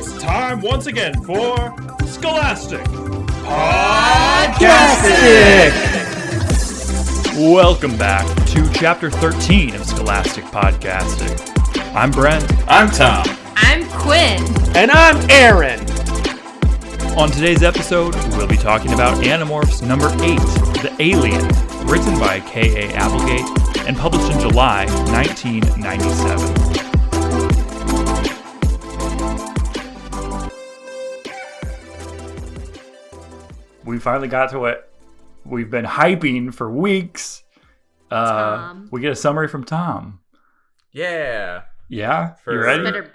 It's time once again for Scholastic Podcastic! Welcome back to Chapter 13 of Scholastic Podcasting. I'm Brent. I'm Tom. I'm Quinn. And I'm Aaron. On today's episode, we'll be talking about Animorphs number 8, The Alien, written by K.A. Applegate and published in July 1997. We finally got to what we've been hyping for weeks. Tom. We get a summary from Tom. Yeah. Yeah? For You ready? Better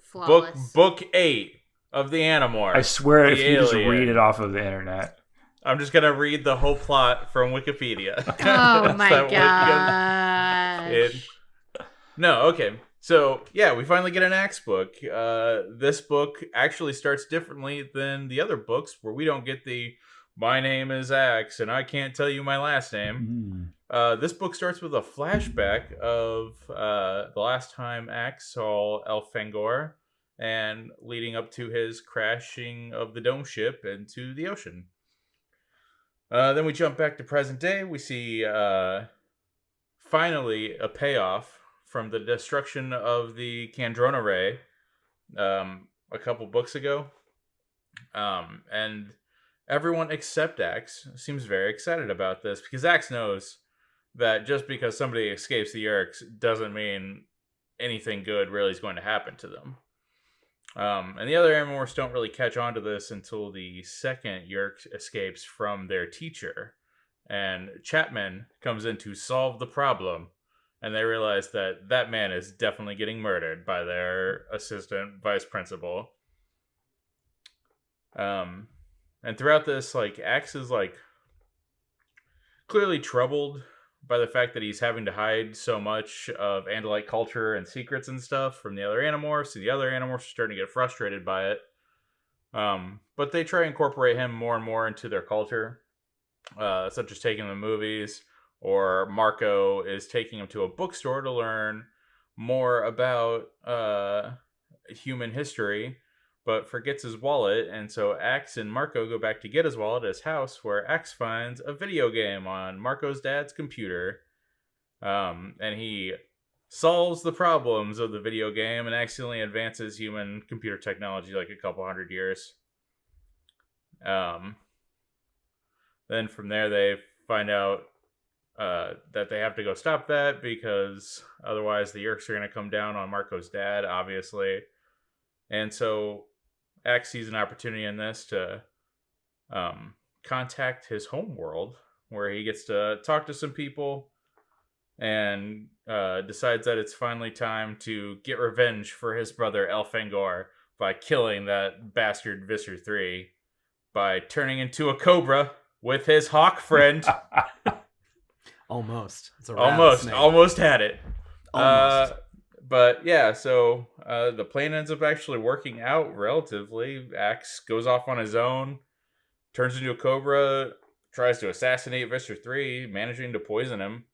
flawless. Book 8 of the Animorphs. I swear if The you just Alien. read it off of the internet. I'm just going to read the whole plot from Wikipedia. Oh my That gosh. No, okay. So, yeah, we finally get an Axe book. This book actually starts differently than the other books where we don't get the "My name is Axe and I can't tell you my last name." This book starts with a flashback of the last time Axe saw Elfangor and leading up to his crashing of the dome ship into the ocean. Then we jump back to present day. We see finally a payoff from the destruction of the Kandrona Ray a couple books ago. And everyone except Axe seems very excited about this because Axe knows that just because somebody escapes the Yeerks doesn't mean anything good really is going to happen to them. And the other Animorphs don't really catch on to this until the second Yeerk escapes from their teacher. And Chapman comes in to solve the problem. And they realize that that man is definitely getting murdered by their assistant vice principal. And throughout this, Axe is, clearly troubled by the fact that he's having to hide so much of Andalite culture and secrets and stuff from the other Animorphs. And the other Animorphs are starting to get frustrated by it. But they try to incorporate him more and more into their culture, such as taking the movies, or Marco is taking him to a bookstore to learn more about human history, but forgets his wallet, and so Axe and Marco go back to get his wallet at his house, where Axe finds a video game on Marco's dad's computer, and he solves the problems of the video game and accidentally advances human computer technology a couple hundred years. Then from there they find out that they have to go stop that because otherwise the Yeerks are going to come down on Marco's dad, obviously. And so Axe sees an opportunity in this to contact his home world, where he gets to talk to some people and decides that it's finally time to get revenge for his brother Elfangor by killing that bastard Visser 3 by turning into a cobra with his hawk friend. Almost. It's a Almost had it. Almost. But yeah, so the plan ends up actually working out relatively. Axe goes off on his own, turns into a cobra, tries to assassinate Visser 3, managing to poison him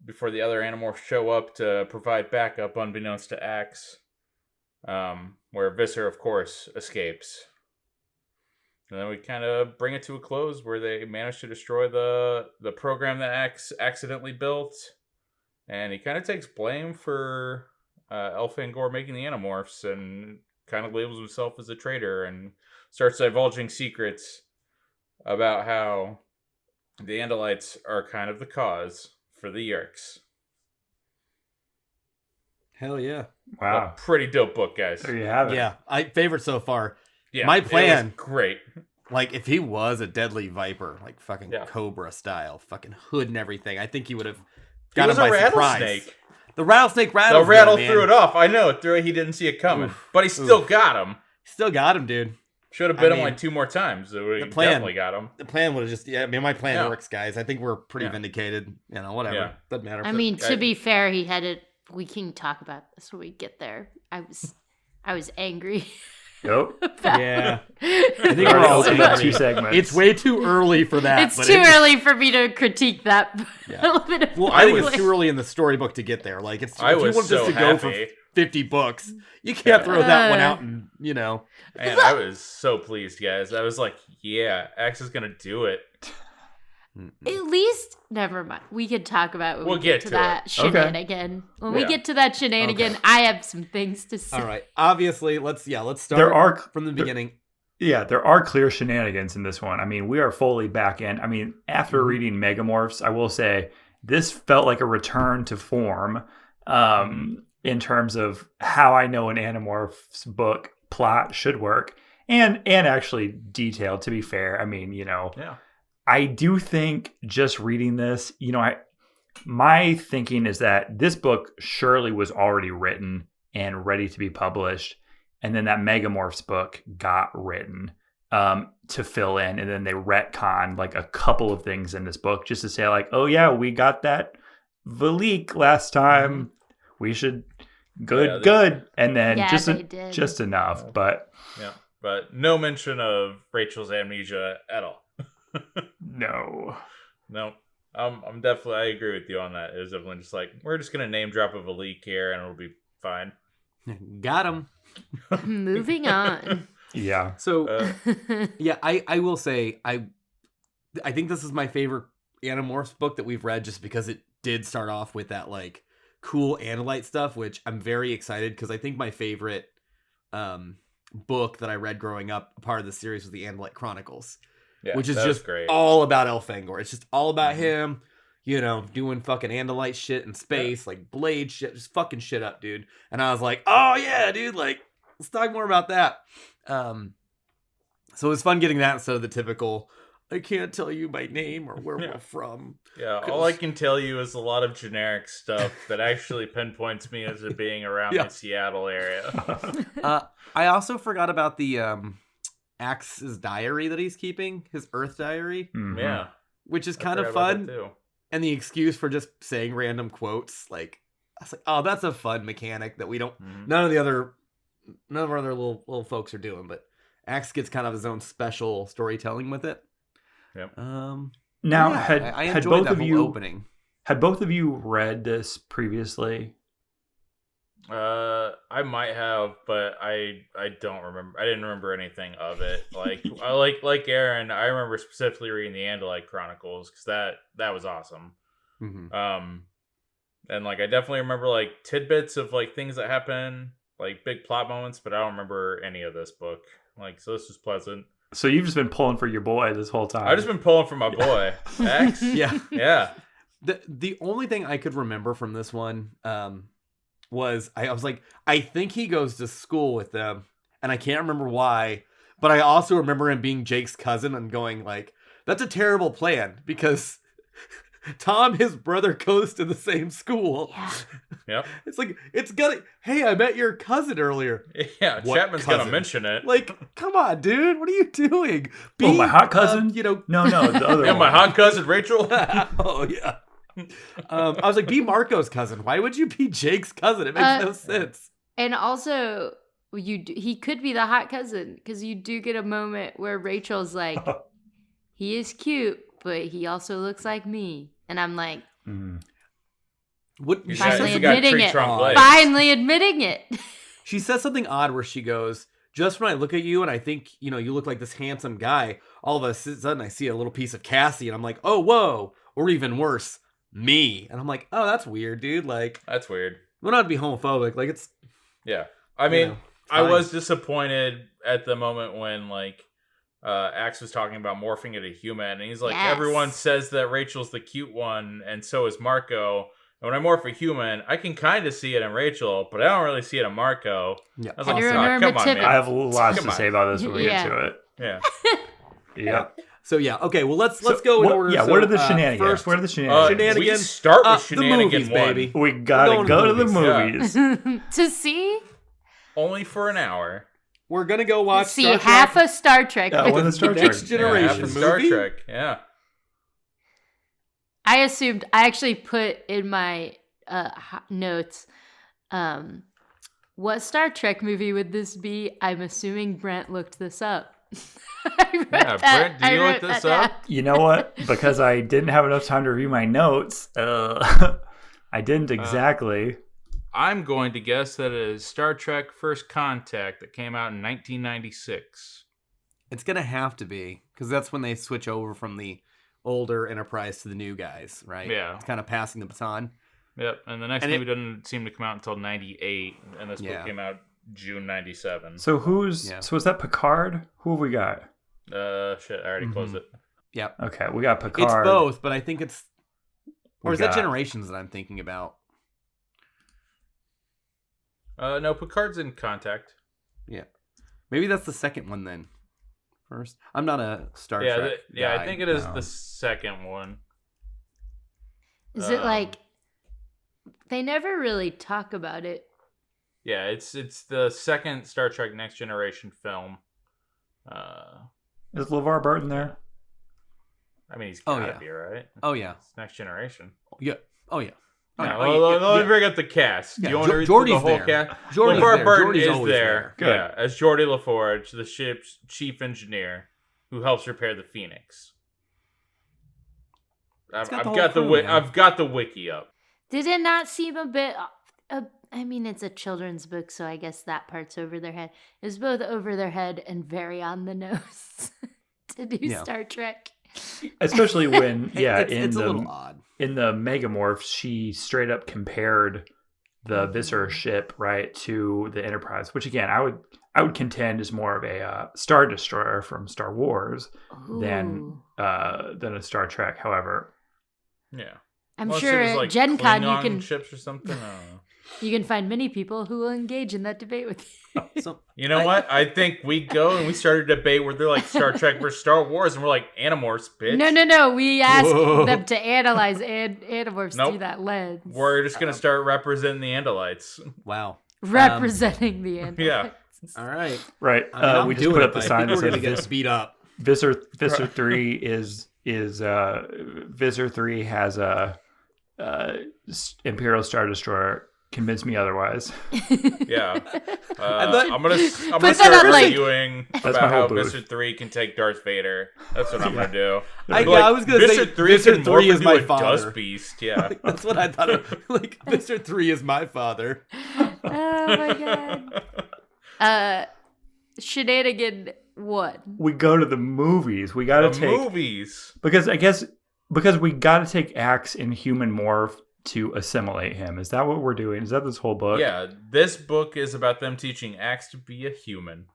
before the other Animorphs show up to provide backup unbeknownst to Axe, where Visser, of course, escapes. And then we kind of bring it to a close where they manage to destroy the program that Axe accidentally built. And he kind of takes blame for Elfangor making the Animorphs and kind of labels himself as a traitor and starts divulging secrets about how the Andalites are kind of the cause for the Yeerks. Hell yeah. Wow. A pretty dope book, guys. There you have it. Yeah. Favorite so far. Yeah, My it plan- was great. If he was a deadly viper, fucking Yeah. Cobra style, fucking hood and everything, I think he would have He got was him a by surprise. rattlesnake. The rattlesnake The rattled. rattle man. threw it off. I know. He didn't see it coming. Oof. But he still got him. Still got him, dude. Should have bit him mean, 2 more times. So we the plan- definitely got him. The plan would have just, my plan Yeah. works, guys. I think we're pretty Yeah. vindicated. Whatever. Yeah. Doesn't matter. I mean, to be fair, he had it. We can talk about this when we get there. I was angry. Nope. Yeah. I think We're we're all already angry. 2 segments. It's way too early for that. It's but too early for me to critique that. Yeah. A little bit of Well, I think spoiler. it's too early in the storybook to get there. It's I if you was want so this to go happy. 50 books. You can't throw that one out and, And I was so pleased, guys. I was like, yeah, Axe is gonna do it. At least, never mind. We can talk about when We'll we get get to to that it. shenanigan. When we Yeah. get to that shenanigan, I have some things to say. All right. Obviously, let's start There are from the beginning. Yeah, there are clear shenanigans in this one. I mean, we are fully back in. I mean, after reading Megamorphs, I will say this felt like a return to form in terms of how I know an Animorphs book plot should work and actually detailed, to be fair. I mean, Yeah. I do think just reading this, my thinking is that this book surely was already written and ready to be published. And then that Megamorphs book got written to fill in. And then they retconned like a couple of things in this book just to say like, oh yeah, we got that Valik last time. We should good. And then Yeah, just they did. just enough. But Yeah. But no mention of Rachel's amnesia at all. no. No. I'm definitely, I agree with you on that. It was definitely just like, we're just gonna name drop a leak here and it'll be fine. Got him. Moving on. Yeah. So, yeah, I will say, I think this is my favorite Animorphs book that we've read just because it did start off with that, like, cool Andalite stuff, which I'm very excited because I think my favorite book that I read growing up, a part of the series, was the Andalite Chronicles. Yeah, which is that was just great. all about Elfangor. It's just all about him, doing fucking Andalite shit in space, like blade shit, just fucking shit up, dude. And I was like, oh yeah, dude, like, let's talk more about that. So it was fun getting that instead of the typical, I can't tell you my name or where we're from. Yeah, all I can tell you is a lot of generic stuff that actually pinpoints me as it being around the Seattle area. I also forgot about the Axe's diary that he's keeping, his Earth diary, Mhm. Yeah. which is I kind of forgot about fun. that too. And the excuse for just saying random quotes, like, I was like, oh, that's a fun mechanic that we don't, Mhm. none of our other little folks are doing, but Axe gets kind of his own special storytelling with it. Yep. Now, yeah, had I had enjoyed both that of whole you opening. had both of you read this previously? I might have, but I don't remember. I didn't remember anything of it. Like like Aaron, I remember specifically reading the Andalite Chronicles because that was awesome. Mm-hmm. And like I definitely remember like tidbits of like things that happen, like big plot moments, but I don't remember any of this book. Like, so this was pleasant. So you've just been pulling for your boy this whole time. I've just been pulling for my boy, X. Yeah. Yeah. The only thing I could remember from this one was I was like, I think he goes to school with them, and I can't remember why, but I also remember him being Jake's cousin and going like, that's a terrible plan because Tom, his brother, goes to the same school. Yeah. Yep. It's like, hey, I met your cousin earlier. Yeah. What Chapman's cousin? gonna mention it. Like, come on, dude, what are you doing? Oh, my hot cousin? No, no, the other Yeah, one. my hot cousin Rachel. oh yeah. I was like, be Marco's cousin. Why would you be Jake's cousin? It makes no sense. And also, he could be the hot cousin because you do get a moment where Rachel's like, he is cute, but he also looks like me. And I'm like, What He's Finally he's got admitting tree it. trunk legs. finally admitting it. She says something odd where she goes, just when I look at you and I think, you look like this handsome guy, all of a sudden I see a little piece of Cassie and I'm like, oh, whoa. Or even worse, me. And I'm like, oh, that's weird, dude. Like, That's weird. we're not to be homophobic. Like, it's, Yeah. I mean, I fine. was disappointed at the moment when like Axe was talking about morphing into human, and he's like, Yes. everyone says that Rachel's the cute one, and so is Marco. And when I morph a human, I can kind of see it in Rachel, but I don't really see it in Marco. yeah. I was like, "Oh, Heteronormative. come on, man. I have lots Come to on. say about this when we get Yeah. to it. Yeah. Yeah. So, yeah. Okay. Well, let's go in order. Yeah, So, what are the shenanigans? First, What are the shenanigans? We Shenanigans. start with the shenanigan movies, one. baby. We gotta going go to to the movies, movies. To see Only for an hour. We're going to go watch see Star half Trek. a Star Trek. Yeah, what is Star Trek? Next Generation half of Star movie? Trek. Yeah. I assumed I actually put in my notes, what Star Trek movie would this be? I'm assuming Brent looked this up. I wrote Yeah, that- Brent, do you I look wrote this that up? down. You know what? Because I didn't have enough time to review my notes, I didn't exactly. I'm going to guess that it is Star Trek First Contact that came out in 1996. It's going to have to be, because that's when they switch over from the older Enterprise to the new guys, right? Yeah. It's kind of passing the baton. Yep, and the next And movie doesn't seem to come out until 98, and this Yeah. book came out June 97. So who's Yeah. so is that Picard? Who have we got? Shit, I already closed it. Yep. Okay, we got Picard. It's both, but I think it's... Or We is that got- Generations that I'm thinking about? No, Picard's in Contact. Yeah. Maybe that's the second one then. First. I'm not a Star Yeah, Trek guy. I think it is no. the second one. Is it Um, like they never really talk about it? Yeah, it's the second Star Trek Next Generation film. Is LeVar Burton there? I mean, he's Oh, gotta yeah. be, right? Oh, yeah. It's Next Generation. Yeah. Oh, yeah. Oh, Yeah, yeah. well, Oh, yeah. let me Yeah. bring up the cast. Yeah, You want to read Geordi's through the whole there. cast? Geordi's LeVar there. Burton Geordi's is always there. Good. Yeah, as Geordi LaForge, the ship's chief engineer who helps repair the Phoenix. I've got the got whole the crew, man. I've got the wiki up. Did it not seem a bit? I mean, it's a children's book, so I guess that part's over their head. It was both over their head and very on the nose to do Yeah. Star Trek. Especially when It's a little odd. in the Megamorph, she straight up compared the Visser ship, right, to the Enterprise, which again I would contend is more of a Star Destroyer from Star Wars than Ooh. a Star Trek. However, Yeah. I'm Unless sure it was, at like, Gen Con Klingon you can ships or something. I don't know. you can find many people who will engage in that debate with you. So, You know what? I think we go and we started a debate where they're like Star Trek versus Star Wars, and we're like Animorphs, bitch. No. We asked Whoa. them to analyze Animorphs through Nope. that lens. We're just gonna start representing the Andalites. wow. Representing the Androids. Yeah. All right. right, I mean, I'm we just doing put it, up the but I sign think that we're says going to get beat up. Visser 3 is Visser 3 has a Imperial Star Destroyer. Convince me otherwise. Yeah. thought- I'm gonna But start then I'm like- arguing my about how whole booth. Visser 3 can take Darth Vader. That's what I'm gonna do. I was going to say Visser can 3 morph is my into a father. Dust Beast. Yeah. That's what I thought. Like, Mr. 3 is my father. Oh my god. Shenanigan 1. We go to the movies. We got to The take movies. because we got to take Axe in human morph to assimilate him. Is that what we're doing? Is that this whole book? Yeah, this book is about them teaching Axe to be a human.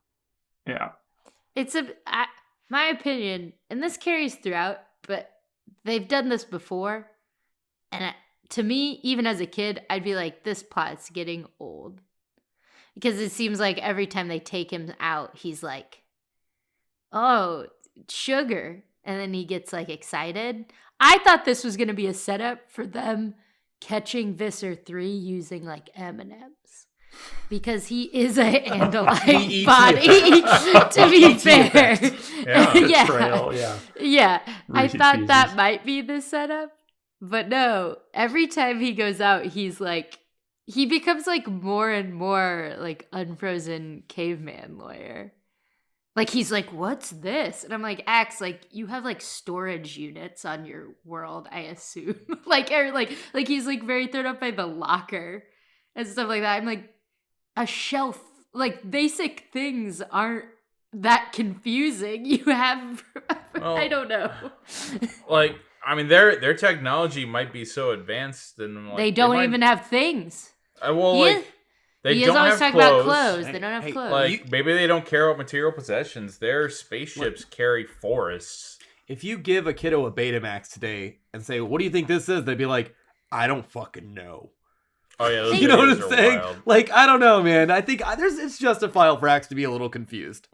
Yeah. It's my opinion, and this carries throughout, but they've done this before. And to me, even as a kid, I'd be like, this plot's getting old. Because it seems like every time they take him out, he's like, oh, sugar. And then he gets like excited. I thought this was going to be a setup for them catching Visser 3 using like M&Ms. Because he is a He Andalite eats body, it. to be fair. Yeah. yeah. Betrayal, yeah. Yeah. I Reese's thought that Pieces. might be the setup. But no, every time he goes out, he's like, he becomes like more and more like unfrozen caveman lawyer. Like he's like, what's this? And I'm like, Axe, like you have like storage units on your world, I assume. like he's like very thrown up by the locker and stuff like that. I'm like, a shelf, like basic things aren't that confusing. You have Well, I don't know. Like, I mean, their technology might be so advanced, and like, they don't might- even have things. Well, He like is- they he is don't always have talking clothes. about clothes. They don't have Hey, clothes. Like maybe they don't care about material possessions. Their spaceships carry forests. If you give a kiddo a Betamax today and say, what do you think this is? They'd be like, I don't fucking know. Oh yeah, those You know what videos I'm are saying? wild. Like, I don't know, man. I think it's justifiable for Axe to be a little confused.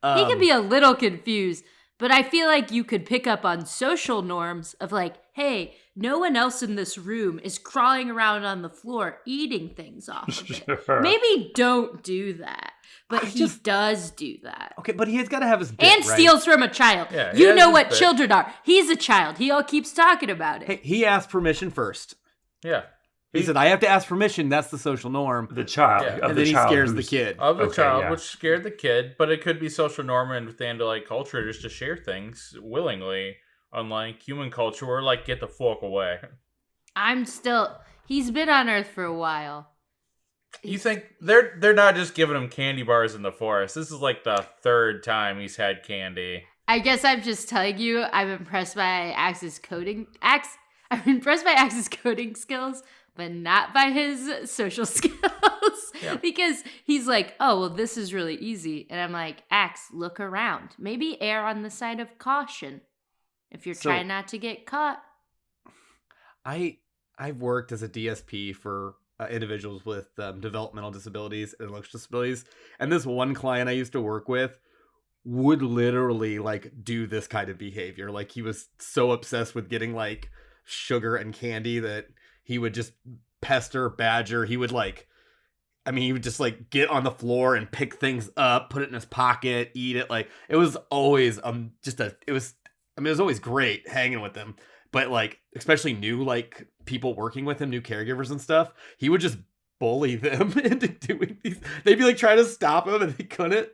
He can be a little confused, but I feel like you could pick up on social norms of like, hey, no one else in this room is crawling around on the floor eating things off of it. Sure. Maybe don't do that. But I he just- does do that. Okay, but he's got to have his bit, And right? steals from a child. Yeah, he you has know his what bit. children are. He's a child. He all keeps talking about it. Hey, he asked permission first. Yeah, He said, I have to ask permission. That's the social norm. The child. Yeah. Of And the then he child scares the who's- kid. of the Okay, child, yeah. which scared the kid, but it could be social norm and with the Andalite culture just to share things willingly, unlike human culture where like get the fuck away. He's been on Earth for a while. You think they're not just giving him candy bars in the forest? This is like the third time he's had candy. I guess I'm just telling you, I'm impressed by Axe's coding. I'm impressed by Axe's coding skills, but not by his social skills. Yeah. Because he's like, oh, well, this is really easy. And I'm like, Axe, look around. Maybe err on the side of caution if you're trying not to get caught. I've worked as a DSP for individuals with developmental disabilities and intellectual disabilities, and this one client I used to work with would literally like do this kind of behavior. Like he was so obsessed with getting like sugar and candy that he would just pester, badger. He would he would just like get on the floor and pick things up, put it in his pocket, eat it. Like it was always it was always great hanging with him. But like, especially new like people working with him, new caregivers and stuff, he would just bully them into doing these. They'd be like trying to stop him and they couldn't.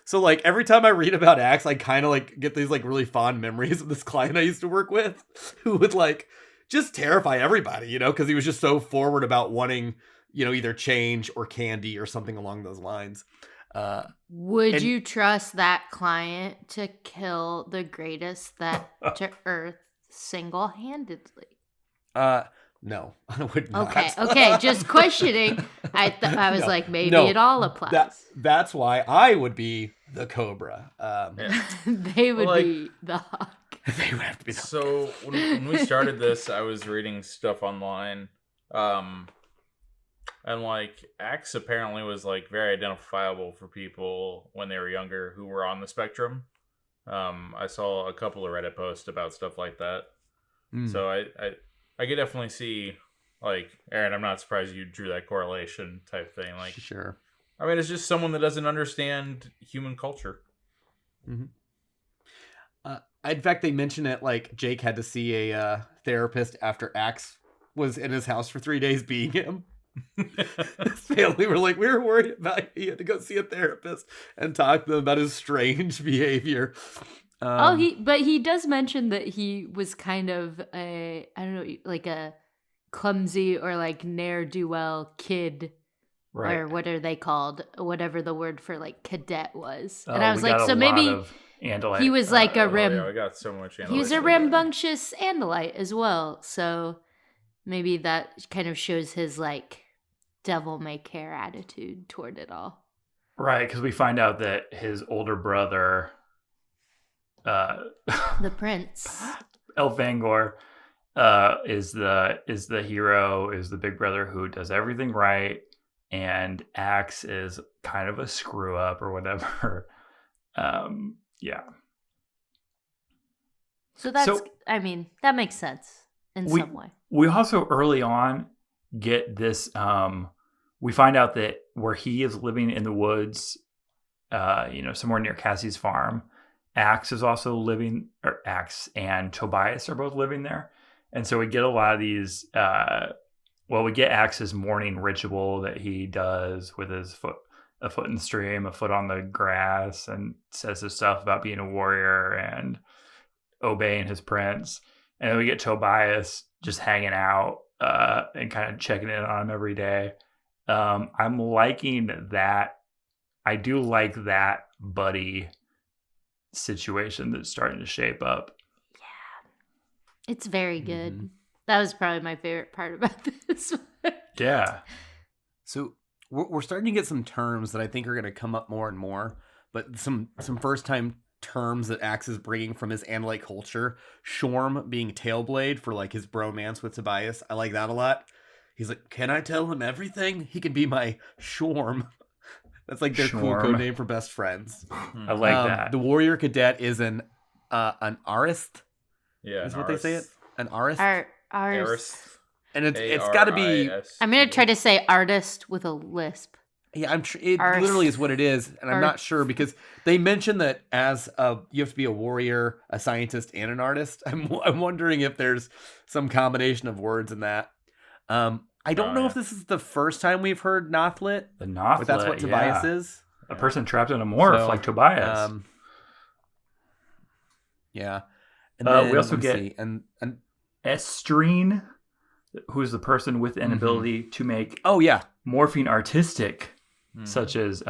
So like every time I read about Axe, I kind of like get these like really fond memories of this client I used to work with who would like just terrify everybody, you know, because he was just so forward about wanting, you know, either change or candy or something along those lines. Would you trust that client to kill the greatest that to Earth single-handedly? No, I would not. Okay, just questioning. I was like, maybe it all applies. That's why I would be the Cobra. They would be the Hawk. They would have to be the Hawk. So when we started this, I was reading stuff online, and like Axe apparently was like very identifiable for people when they were younger who were on the spectrum. I saw a couple of Reddit posts about stuff like that. So I could definitely see, like, Aaron, I'm not surprised you drew that correlation type thing. Like, Sure. I mean, it's just someone that doesn't understand human culture. Mm-hmm. In fact, they mentioned it like Jake had to see a therapist after Axe was in his house for 3 days being him. His family were like, we were worried about you. He had to go see a therapist and talk to them about his strange behavior. But he does mention that he was kind of a, I don't know, like a clumsy or like ne'er-do-well kid, Right. or what are they called? Whatever the word for like cadet was. Oh, And I was we like, got so a maybe lot of Andalite. he was like a Yeah, we got so much. he was a rambunctious Andalite as well. So maybe that kind of shows his like devil may care attitude toward it all. Right, because we find out that his older brother, The prince. Elfangor, is the hero, is the big brother who does everything right, and Axe is kind of a screw up or whatever. Yeah. So I mean, that makes sense in some way. We also early on get this. We find out that where he is living in the woods, somewhere near Cassie's farm, Axe is also living, or Axe and Tobias are both living there. And so we get a lot of these, we get Axe's morning ritual that he does with his a foot in the stream, a foot on the grass, and says his stuff about being a warrior and obeying his prince. And then we get Tobias just hanging out and kind of checking in on him every day. I'm liking that. I do like that buddy situation that's starting to shape up. Yeah. It's very good. Mm-hmm. That was probably my favorite part about this one. Yeah. So we're starting to get some terms that I think are going to come up more and more, but some first time terms that Axe is bringing from his Andalite culture. Shorm being Tailblade for like his bromance with Tobias. I like that a lot. He's like, can I tell him everything? He can be my Shorm. That's like their cool code name for best friends. I like that. The warrior cadet is an arist. Yeah, is what they say it. An arist. Arist. And it's got to be. I'm gonna try to say artist with a lisp. Yeah, it literally is what it is, and I'm not sure because they mention that as you have to be a warrior, a scientist, and an artist. I'm wondering if there's some combination of words in that. I don't know if this is the first time we've heard Nothlit. The Nothlit, but that's what Tobias is. A person trapped in a morph like Tobias. Yeah. And then, we also get an Estrine. who's the person with an Mhm. ability to make Oh yeah. morphine artistic, Mhm. such as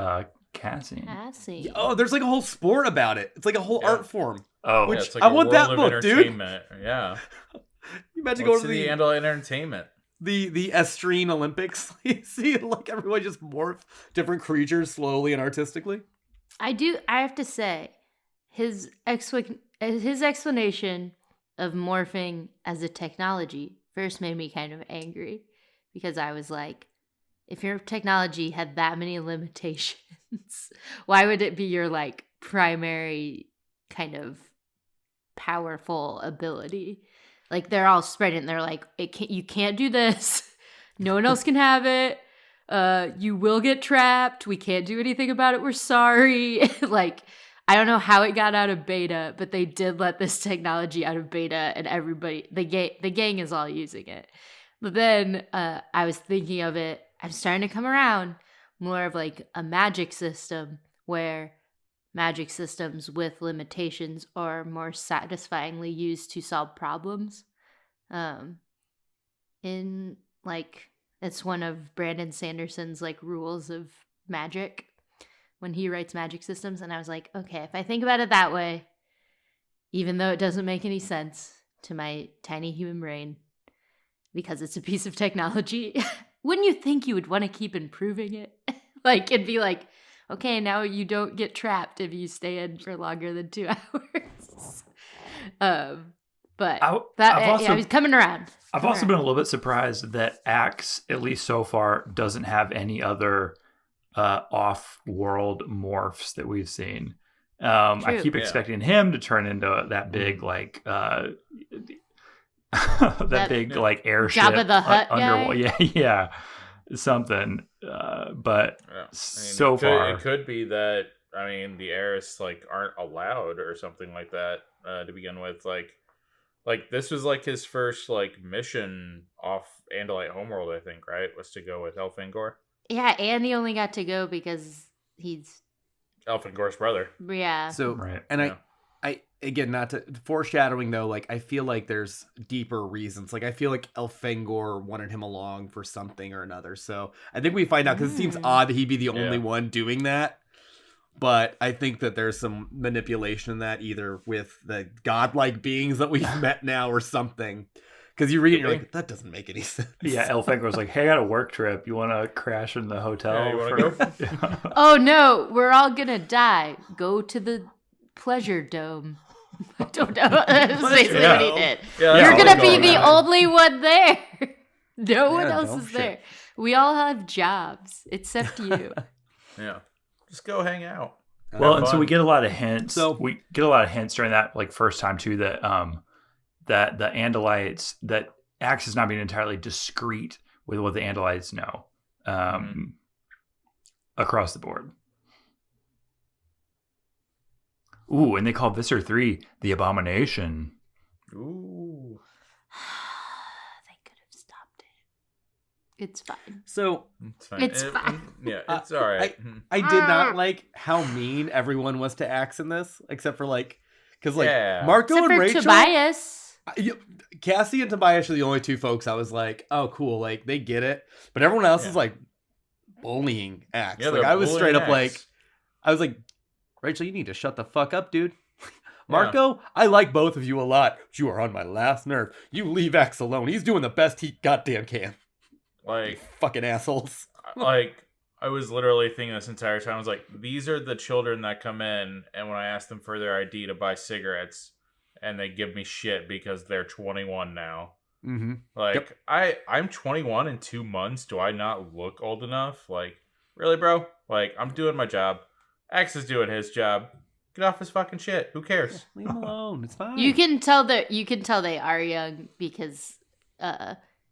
Cassian. Cassie. Oh, there's like a whole sport about it. It's like a whole Yeah. art form. Oh, Which- Yeah, it's like I a want that world of book, dude. entertainment. Yeah. You imagine Let's going see to the Andalite Entertainment. the Estrine Olympics. You see like everyone just morph different creatures slowly and artistically. I have to say, his explanation of morphing as a technology first made me kind of angry because I was like, if your technology had that many limitations, why would it be your like primary kind of powerful ability? Like they're all spread and they're like, you can't do this. No one else can have it. You will get trapped. We can't do anything about it. We're sorry. Like, I don't know how it got out of beta, but they did let this technology out of beta, and everybody, the gang is all using it. But then I was thinking of it. I'm starting to come around more of like a magic system where magic systems with limitations are more satisfyingly used to solve problems. In like, it's one of Brandon Sanderson's like rules of magic when he writes magic systems. And I was like, okay, if I think about it that way, even though it doesn't make any sense to my tiny human brain, because it's a piece of technology, wouldn't you think you would want to keep improving it? Like, it'd be like, okay, now you don't get trapped if you stay in for longer than 2 hours. But I was coming around. I've also been a little bit surprised that Axe, at least so far, doesn't have any other off-world morphs that we've seen. I True. keep Yeah. expecting him to turn into that big like that big yeah. like airship. Jabba the Hutt guy? Yeah, something. But Yeah. I mean, so far, it could be that the Heiress like aren't allowed or something like that to begin with. Like this was like his first like mission off Andalite homeworld, I think, right? Was to go with Elfangor. Yeah, and he only got to go because he's, Elfangor's brother. yeah. So right? and Yeah. I again, not to foreshadowing though, like I feel like there's deeper reasons. Like I feel like Elfangor wanted him along for something or another. So I think we find out because it seems odd that he'd be the only Yeah. one doing that. But I think that there's some manipulation in that, either with the godlike beings that we've met now or something. Because you read it, and you're like, that doesn't make any sense. Yeah, Elfangor's like, hey, I got a work trip. You want to crash in the hotel? Yeah, you wanna go? Oh no, we're all gonna die. Go to the pleasure dome. I don't know. That's basically what he did. Yeah, You're that's gonna what's be going the on. only one there. No one Yeah, else dome is shit. there. We all have jobs except you. Yeah, just go hang out. Well, Have and so fun. we get a lot of hints. So- we get a lot of hints during that like first time too that that the Andalites, that Axe is not being entirely discreet with what the Andalites know across the board. Ooh, and they call Visser 3 the Abomination. Ooh. They could have stopped it. It's fine. So It's fine. It's fine. Yeah, it's all right. I did not like how mean everyone was to Axe in this, except for like, because like Yeah. Marco Except and for Rachel. Tobias. Cassie and Tobias are the only two folks I was like, oh, cool, like they get it. But everyone else Yeah. is like bullying Axe. Yeah, like they're I was straight up bullying like, Axe. I was like, Rachel, you need to shut the fuck up, dude. Marco, I like both of you a lot. But you are on my last nerve. You leave Axe alone. He's doing the best he goddamn can. like Fucking assholes. I was literally thinking this entire time. I was like, these are the children that come in, and when I ask them for their ID to buy cigarettes, and they give me shit because they're 21 now. Mm-hmm. Like, I'm 21 in 2 months. Do I not look old enough? Like, really, bro? Like, I'm doing my job. Axe is doing his job. Get off his fucking shit. Who cares? Leave him alone. It's fine. You can tell they are young because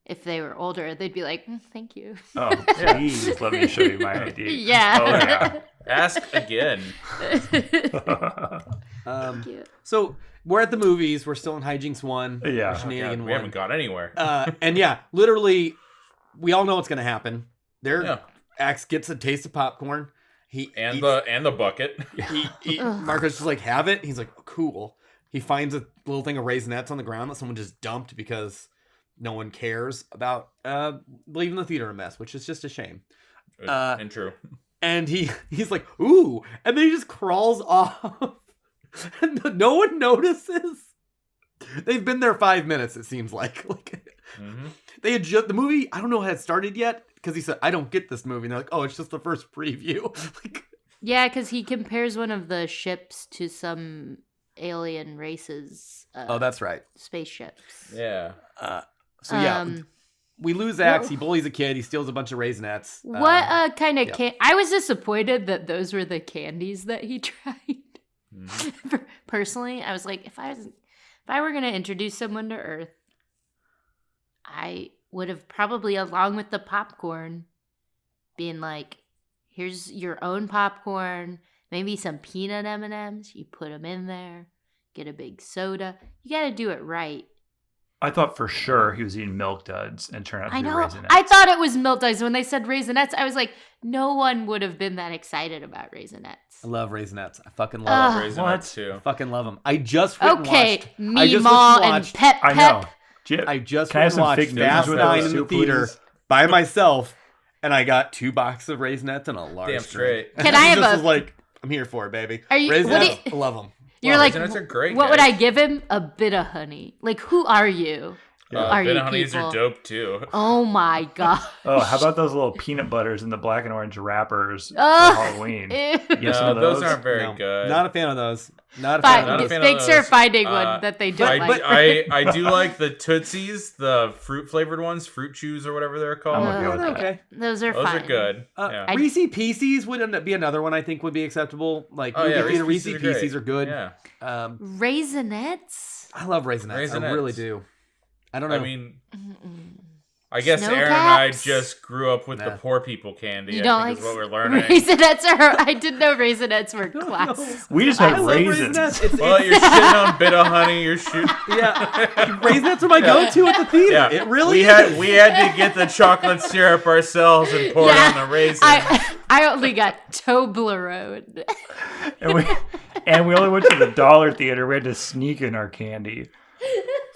if they were older, they'd be like, thank you. Oh, please let me show you my ID. Yeah. Oh, yeah. Ask again. Cute. So we're at the movies. We're still in Hijinks 1. Yeah. or Oh, God, Shenanigan we 1. haven't gone anywhere. And yeah, literally, we all know what's going to happen. Yeah. Axe gets a taste of popcorn. He And eats- the bucket. Ugh. Marco's just like, have it. He's like, cool. He finds a little thing of Raisinets on the ground that someone just dumped because no one cares about leaving the theater a mess, which is just a shame. And true. And he's like, ooh, and then he just crawls off, and no one notices. They've been there 5 minutes, it seems like. Mm-hmm. They had just the movie. I don't know had started yet because he said, "I don't get this movie." And they're like, "Oh, it's just the first preview." Yeah, because he compares one of the ships to some alien races. Oh, that's right. Spaceships. Yeah. So yeah, we lose Axe. He bullies a kid. He steals a bunch of Raisinets. What kind of yeah. I was disappointed that those were the candies that he tried. Mm-hmm. Personally, I was like, if I were gonna introduce someone to Earth, I would have probably, along with the popcorn, been like, here's your own popcorn, maybe some peanut M&Ms. You put them in there, get a big soda. You got to do it right. I thought for sure he was eating Milk Duds and turned out to I be know. Raisinets. I thought it was Milk Duds. When they said Raisinets, I was like, no one would have been that excited about Raisinets. I love Raisinets. I fucking love them. Raisinets too. I fucking love them. I just watched. Meemaw and Pep I know. Pep. I just Can I have some watched fig Newtons Fast with 9 those in the too, theater please? by myself, and I got 2 boxes of Raisinets and a large. Damn drink. straight. Can I have just a- was like, I'm here for it, baby. Are you- Raisinets? what do you- I love them. You're Wow, like, Raisinets are great, what would I guys. give him? A bit of honey. Like, who are you? Are Ben you Honeys people? are dope too. Oh my god. Oh, how about those little peanut butters in the black and orange wrappers for Ugh. Halloween? Ew. You have some No, of those those? aren't very No, good. Not a fan of those. Not a fan Not of a those. fan of Thanks for those. finding one that they don't I, like. I do like the Tootsies, the fruit flavored ones, Fruit Chews or whatever they're called. I'm okay with that. Okay. Those are Those fine. are good. Yeah. Reese Pieces would end up be another one I think would be acceptable. Like, Oh, yeah, movie theater Reese Reese Pieces are Pieces great. are good. Yeah. Raisinets? I love Raisinets. I Raisinets. really do. I don't know. I mean, Mm-mm. I guess Snow Aaron and I caps? just grew up with the Nah. poor people candy. You I don't think like is what we're learning. Raisinets are. I didn't know Raisinets were class. We just I had love raisins. Raisinets. It's, Well, you're shitting on bit of honey. You're shooting. yeah, Raisinets are my go-to at the theater. Yeah, It really we is. we had to get the chocolate syrup ourselves and pour it on the raisins. I only got Toblerone. And we only went to the dollar theater. We had to sneak in our candy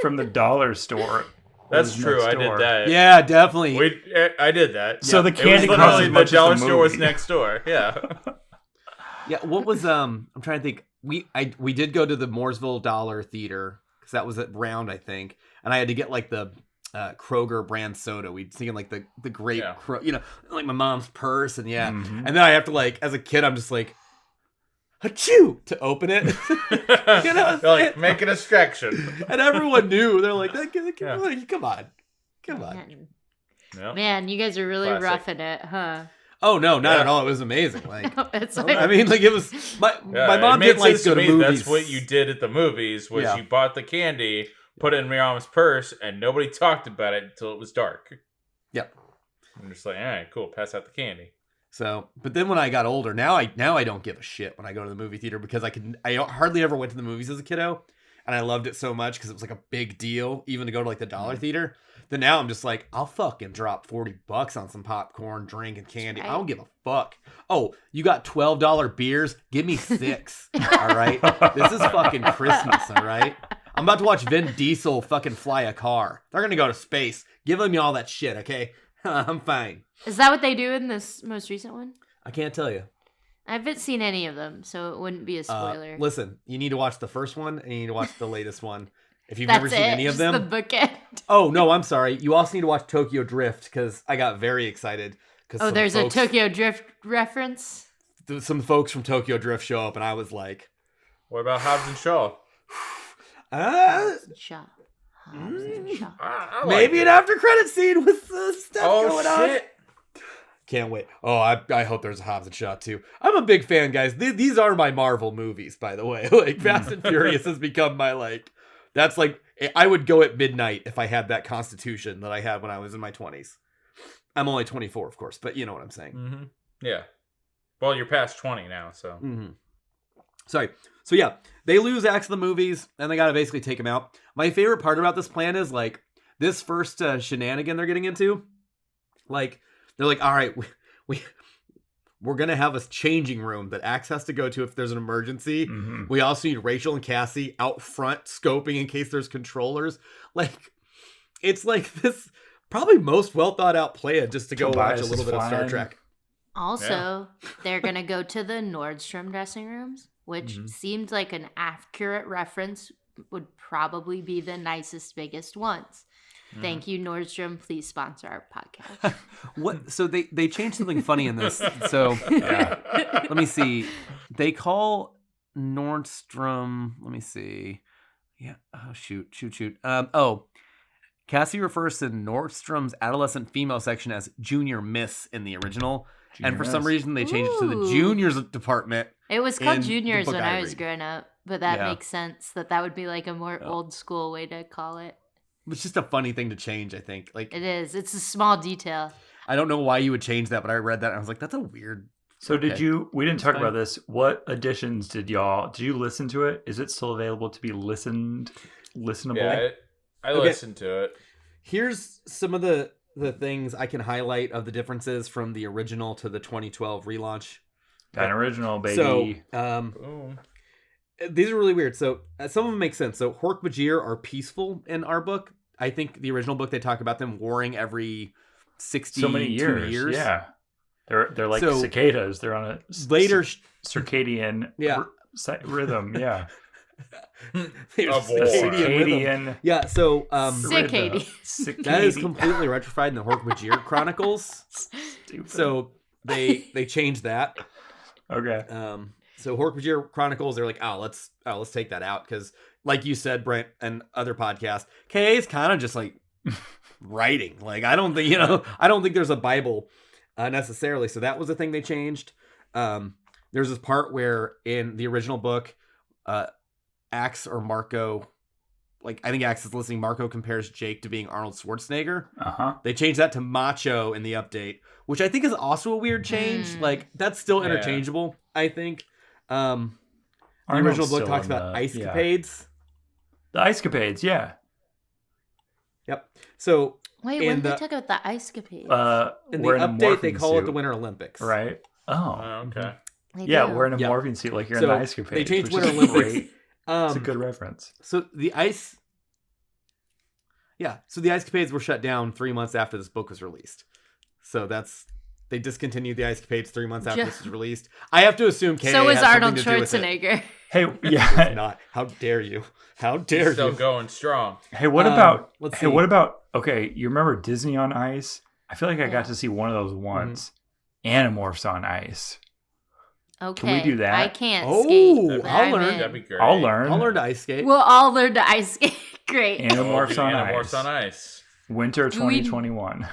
from the dollar store. That's was true. next I door. did that. Yeah, definitely. I did that. So the It was candy cost literally as the much as dollar the store was movie. next door. Yeah. Yeah, what was I'm trying to think. We did go to the Mooresville Dollar Theater because that was at Round, I think, and I had to get like the Kroger brand soda. We'd seen like the great, Yeah. like my mom's purse, and yeah, Mhm. and then I have to like as a kid, I'm just like, achoo, to open it. You know, You're like, make an extraction. and everyone knew. They're like, Yeah. come on. Yeah. Man, you guys are really Classic. roughing it, huh? Oh no, not Yeah. at all. It was amazing. Like, It's I like, mean, like it was my mom it made didn't like sense to go to me. movies. That's what you did at the movies. Was Yeah. you bought the candy, put it in my mom's purse, and nobody talked about it until it was dark. Yep. I'm just like, all right, cool. Pass out the candy. So, but then when I got older, now I don't give a shit when I go to the movie theater because I hardly ever went to the movies as a kiddo, and I loved it so much because it was like a big deal even to go to like the dollar theater. Then now I'm just like, I'll fucking drop $40 on some popcorn, drink, and candy. I don't give a fuck. Oh, you got $12 beers? Give me 6. All right, this is fucking Christmas. All right, I'm about to watch Vin Diesel fucking fly a car. They're gonna go to space. Give me all that shit, okay? I'm fine. is that what they do in this most recent one? I can't tell you. I haven't seen any of them, so it wouldn't be a spoiler. Listen, you need to watch the first one and you need to watch the latest one. If you've That's never seen any of just them. the bookend. Oh, no, I'm sorry. You also need to watch Tokyo Drift because I got very excited. Oh, there's a Tokyo Drift reference? Some folks from Tokyo Drift show up and I was like, What about Hobbs and Shaw? Shaw. I like maybe it. an after credit scene with stuff Oh going on. shit! Can't wait. Oh, I hope there's a Hobbs and Shaw too. I'm a big fan, guys. These are my Marvel movies, by the way. Like Fast and Furious has become my like. That's like I would go at midnight if I had that constitution that I had when I was in my 20s. I'm only 24, of course, but you know what I'm saying. Mm-hmm. Yeah. Well, you're past 20 now, so. Mm-hmm. Sorry. So yeah, they lose Axe in the movies, and they gotta basically take him out. My favorite part about this plan is like this first shenanigan they're getting into. Like they're like, all right, we're gonna have a changing room that Axe has to go to if there's an emergency. Mhm. We also need Rachel and Cassie out front scoping in case there's controllers. Like, it's like this probably most well thought out plan just to go watch Tobias a little is bit of Star flying. Trek. Also, they're going to go to the Nordstrom dressing rooms, which Mm-hmm. seemed like an accurate reference, would probably be the nicest, biggest ones. Mm-hmm. Thank you, Nordstrom. Please sponsor our podcast. What? So they changed something funny in this. So let me see. They call Nordstrom. Let me see. Yeah. Oh shoot. Cassie refers to Nordstrom's adolescent female section as Junior Miss in the original, and for some reason they changed it to the Ooh. Juniors department. It was called In the juniors book when I I was read. growing up, but that Yeah. makes sense that would be like a more old school way to call it. It's just a funny thing to change. I think. Like It is. It's a small detail. I don't know why you would change that, but I read that and I was like, that's a weird. So did Okay. you? We didn't That's talk fine. about this. What editions did you listen to it? Is it still available to be listenable? Yeah, I Okay. listened to it. Here's some of the things I can highlight of the differences from the original to the 2012 relaunch. Kind of original, baby. So, Boom. these are really weird. So, some of them make sense. So, Hork-Bajir are peaceful in our book. I think the original book they talk about them warring every 60 so many years. Yeah, they're like So, cicadas. They're on a later, circadian Yeah. rhythm. Yeah, they're A war. circadian rhythm. Yeah. So, Cicady. that is completely rectified in the Hork-Bajir Chronicles. Stupid. So they changed that. Okay. So Hork-Bajir Chronicles, they're like, let's take that out because, like you said, Brent, and other podcasts, KA is kind of just like writing. Like I don't think there's a Bible necessarily. So that was the thing they changed. There's this part where in the original book, Axe or Marco, like I think Axe is listening. Marco compares Jake to being Arnold Schwarzenegger. They changed that to macho in the update, which I think is also a weird change. Like that's still Yeah. interchangeable, I think. The Arnold's original book still talks in about the- ice yeah. capades. The ice capades. Yeah. Yep. So Wait, in when did the- they talk about the ice capade? in the wearing a update, they morphine call it suit, the Winter Olympics. Right. Oh. Okay. They Yeah, do. wearing a Yeah. morphine suit like you're So, in the ice capades. they changed which Winter is Olympics. great. It's a good reference. So the ice capades were shut down 3 months after this book was released. So they discontinued the ice capades 3 months after Yeah. this was released. I have to assume KA So was has something Arnold to do with it. Schwarzenegger. Hey, It's yeah. not. How dare you? How dare Still you? going strong. Hey, what about? let's Hey, see. what about? Okay, you remember Disney on Ice? I feel like I got to see one of those once. Animorphs on Ice. Okay. we do that? I can't Oh, skate. but I'll I'm learn. in. That'd be great. I'll learn. I'll learn to ice skate. We'll all learn to ice skate. Great. Animorphs on Animorphs Ice. on Ice. Winter Do we- 2021.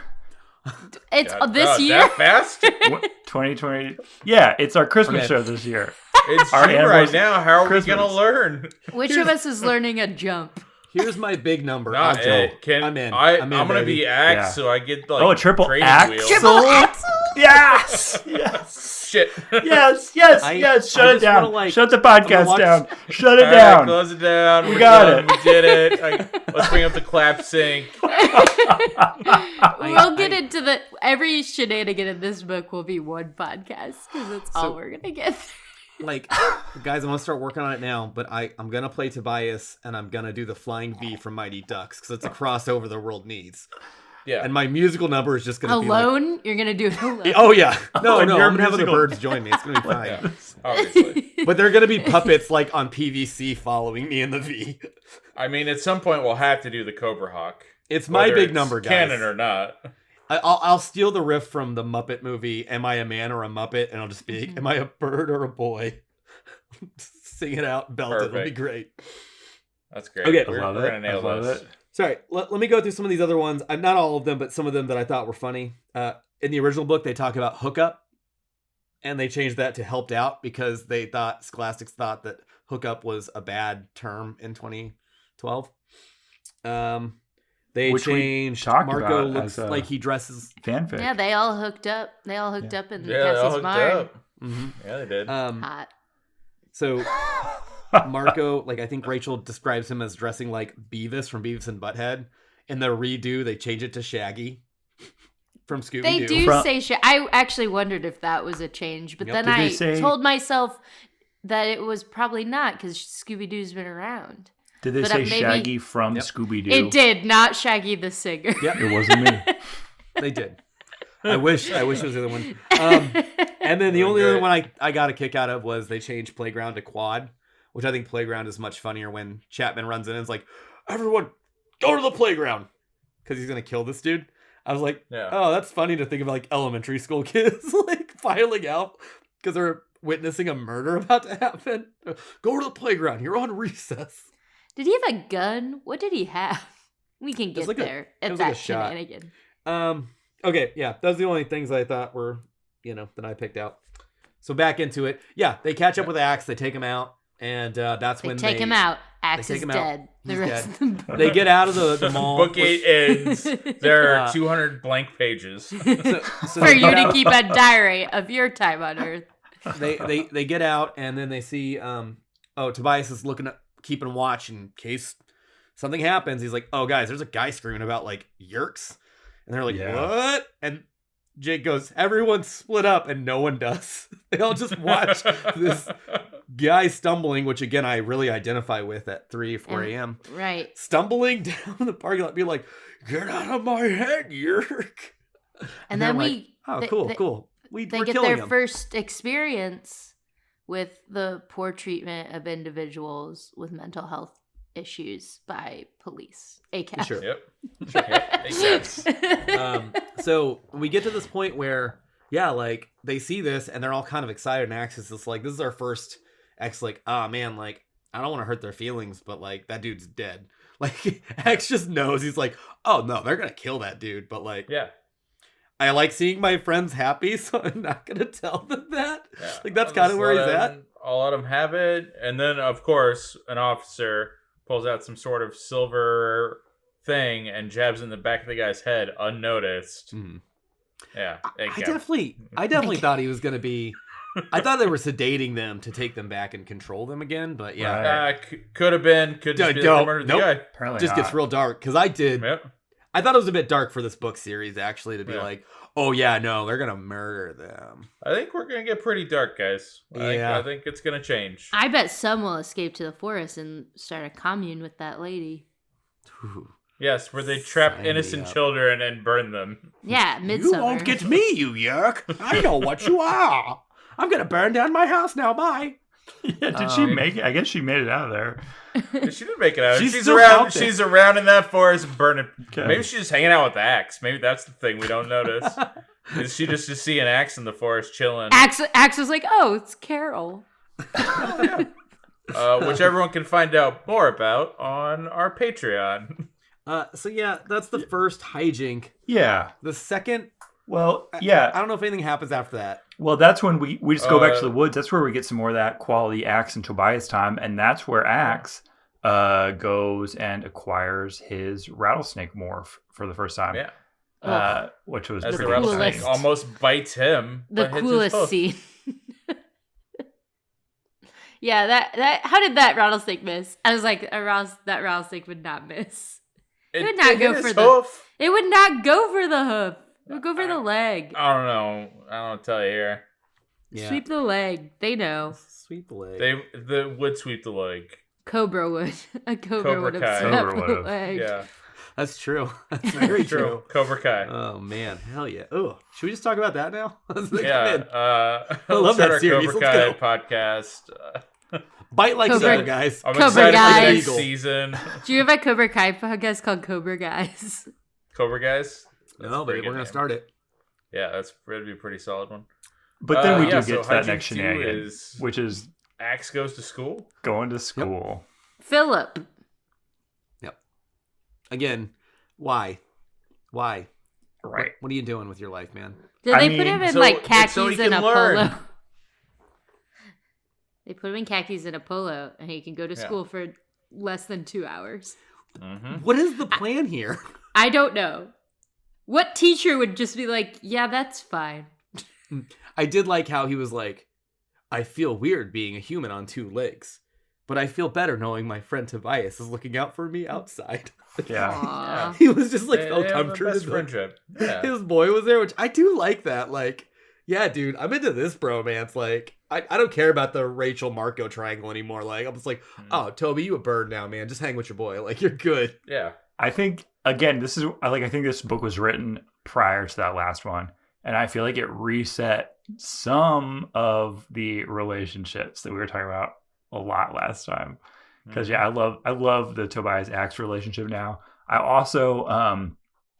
It's God, this year. That fast? 2020. Yeah, it's our Christmas Okay. show this year. It's Our June right Animorphs now. How are Christmas. we gonna learn? Which of us is learning a jump? Here's my big number. Not I'll go. it. Can I'm in. I'm in, gonna baby. be Axe, Yeah. so I get like A triple training axe? wheels. Triple axel. Yes. Yes. Shit. Yes. I- Yes. I Shut it just down. wanna, like- Shut the I'm gonna podcast watch- down. Shut it All right, down. close it down. We We're got done. it. We did it. Let's bring up the clap sync. We'll get into the every shenanigan in this book will be one podcast because that's all So- we're gonna get. Like, guys, I'm gonna start working on it now. But I'm gonna play Tobias, and I'm gonna do the Flying V from Mighty Ducks because it's a crossover the world needs. Yeah. And my musical number is just gonna be like, Alone, you're gonna do it alone. oh yeah, no, and no, your I'm gonna have other musical- birds join me. It's gonna be fine. Yeah, obviously. But they're gonna be puppets like on PVC following me in the V. I mean, at some point we'll have to do the Cobra Hawk. It's my whether big it's number, guys. canon or not. I'll steal the riff from the Muppet movie. Am I a man or a Muppet? And I'll just be, am I a bird or a boy? Sing it out, belt it. It'll be Perfect. great. That's great. Okay. we're, I love we're it. gonna nail I love this. it. Sorry, let me go through some of these other ones. Not all of them, but some of them that I thought were funny. In the original book, they talk about hookup, and they changed that to helped out because Scholastics thought that hookup was a bad term in 2012. They Which we changed talked Marco about looks as a- like he dresses. Fanfic. Yeah, they all hooked up. They all hooked up in Yeah, they all Cassie's hooked barn. up. Mhm. Yeah, they did. Hot. So Marco, like I think Rachel describes him as dressing like Beavis from Beavis and Butthead. In the redo, they change it to Shaggy from Scooby-Doo. They do From- say shit. I actually wondered if that was a change, but Yep. then Did they I say- told myself that it was probably not because Scooby Doo's been around. Did they But, say maybe- Shaggy from Yep. Scooby-Doo? It did, not Shaggy the singer. Yep, It wasn't me. they did. I wish it was the other one. And then the only Great. other one I got a kick out of was they changed Playground to Quad, which I think Playground is much funnier when Chapman runs in and is like, everyone, go to the playground. Because he's going to kill this dude. I was like, Yeah. oh, that's funny to think of like elementary school kids like filing out because they're witnessing a murder about to happen. Go to the playground. You're on recess. Did he have a gun? What did he have? We can was get like a- there it at was like a that shot. shenanigan. Okay, yeah, those are the only things I thought were, that I picked out. So back into it. Yeah, they catch up with Axe. They take him out, and that's They when take him out. Axe take is him out. dead. The He's rest of them. They get out of the mall. Book 8 ends. There are Uh, 200 blank pages. So For they you get to out- keep a diary of your time on Earth. they get out, and then they see Tobias is keeping watch in case something happens. He's like, oh guys, there's a guy screaming about like yerks, and they're like, Yeah. what? And Jake goes, everyone split up, and no one does. They all just watch this guy stumbling, which again I really identify with at 4 a.m. Right. Stumbling down the parking lot, being like, "Get out of my head, yerk!" And then I'm like, we "Oh, they- cool, they- cool." They We're get killing their him. first experience with the poor treatment of individuals with mental health issues by police. ACAB. Sure. Yep. Yep. Yes. So we get to this point where, yeah, like they see this and they're all kind of excited. And Axe is just like, "This is our first." X like, "Ah, man, like I don't want to hurt their feelings, but like that dude's dead." Like X just knows. He's like, "Oh no, they're gonna kill that dude." But like, Yeah. I like seeing my friends happy, so I'm not gonna tell them that. Yeah. Like that's I'll kind of just where he's let at. him- I'll let him have it. And then, of course, an officer pulls out some sort of silver thing and jabs in the back of the guy's head unnoticed. Mhm. Yeah. I ACAB. definitely thought he was gonna be. I thought they were sedating them to take them back and control them again, but yeah, Right. Could have been. Could just be Don't- like, murdered the nope. guy. Apparently it just not. gets real dark because I did. Yep. I thought it was a bit dark for this book series actually to be Yeah. like, oh yeah, no, they're gonna murder them. I think we're gonna get pretty dark, guys. Yeah. I think it's gonna change. I bet some will escape to the forest and start a commune with that lady. Ooh. Yes, where they trap Sign me innocent up. children and burn them. Yeah, You midsummer. won't get me, you yerk. I know what you are. I'm gonna burn down my house now. Bye. Yeah, did she Um, make it? I guess she made it out of there. She didn't make it out. She's She's still around. out there. She's around in that forest, burning. Okay. Maybe she's just hanging out with Axe. Maybe that's the thing we don't notice. Is she just to see an Axe in the forest chilling, Axe was like, oh, it's Carol. which everyone can find out more about on our Patreon. So yeah, that's the first hijink. Yeah. The second, Well, yeah. I don't know if anything happens after that. Well, that's when we just go back to Uh, the woods. That's where we get some more of that quality Axe and Tobias time, and that's where Axe goes and acquires his rattlesnake morph for the first time. Yeah, Which was as the pretty rattlesnake exciting. almost bites him. The but hits his coolest hoof. scene. Yeah, that how did that rattlesnake miss? I was like, that rattlesnake would not miss. It would not hit go his for the- hoof. It would not go for the hoof. It would go for the leg. I don't know. I don't tell you here. Yeah. Sweep the leg. They know. Sweep the leg. They would sweep the leg. Cobra would. A cobra Cobra would have Kai. swept Cobra the would've. leg. Yeah, That's true. That's very true. true. Cobra Kai. Oh man, hell yeah. Oh, should we just talk about that now? Let's come Yeah, in. I love that series. Cobra Let's Kai go. podcast. Bite like Cobra- so, guys. I'm Cobra excited for the Guys. next season. Do you have a Cobra Kai podcast called Cobra Guys? Cobra Guys. That's No, a but pretty we're good gonna name. start it. Yeah, that's that'd be a pretty solid one. But then we yeah, do get so to that Hijink next 2 shenanigan, is- which is Axe goes to school. going to school. Philip. Again, why? Why? Right. What are you doing with your life, man? Did I they mean, put him in so- like it's khakis so he and can a learn. polo? They put him in khakis and a polo, and he can go to Yeah. school for less than 2 hours. Mm-hmm. What is the plan here? I don't know. What teacher would just be like, yeah, that's fine? I did like how he was like, I feel weird being a human on 2 legs, but I feel better knowing my friend Tobias is looking out for me outside. Yeah. Aw. He was just like They felt have the comforted. best like, friendship. Yeah. His boy was there, which I do like that. Like, yeah, dude, I'm into this bromance. Like, I don't care about the Rachel Marco triangle anymore. Like, I'm just like, oh, Toby, you a bird now, man. Just hang with your boy. Like, you're good. Yeah. I think again, I think this book was written prior to that last one, and I feel like it reset some of the relationships that we were talking about a lot last time. Because I love the Tobias Axe relationship now. I also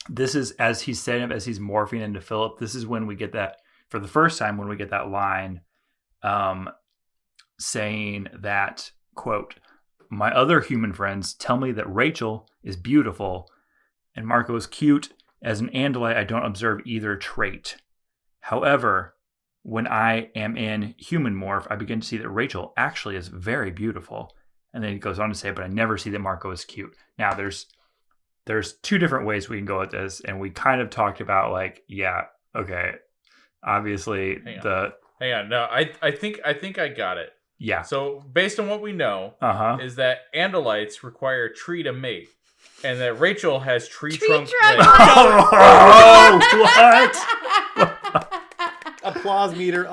this is as he's setting up, as he's morphing into Philip. This is when we get that for the first time, when we get that line saying that, quote, "My other human friends tell me that Rachel is beautiful and Marco is cute. As an Andalite, I don't observe either trait. However, when I am in human morph, I begin to see that Rachel actually is very beautiful." And then he goes on to say, "But I never see that Marco is cute." Now, there's two different ways we can go with this, and we kind of talked about like, yeah, okay, obviously Hang on. No, I think I got it. yeah, So based on what we know, is that Andalites require tree to mate, and that Rachel has tree trunk trunk legs. what? Applause meter.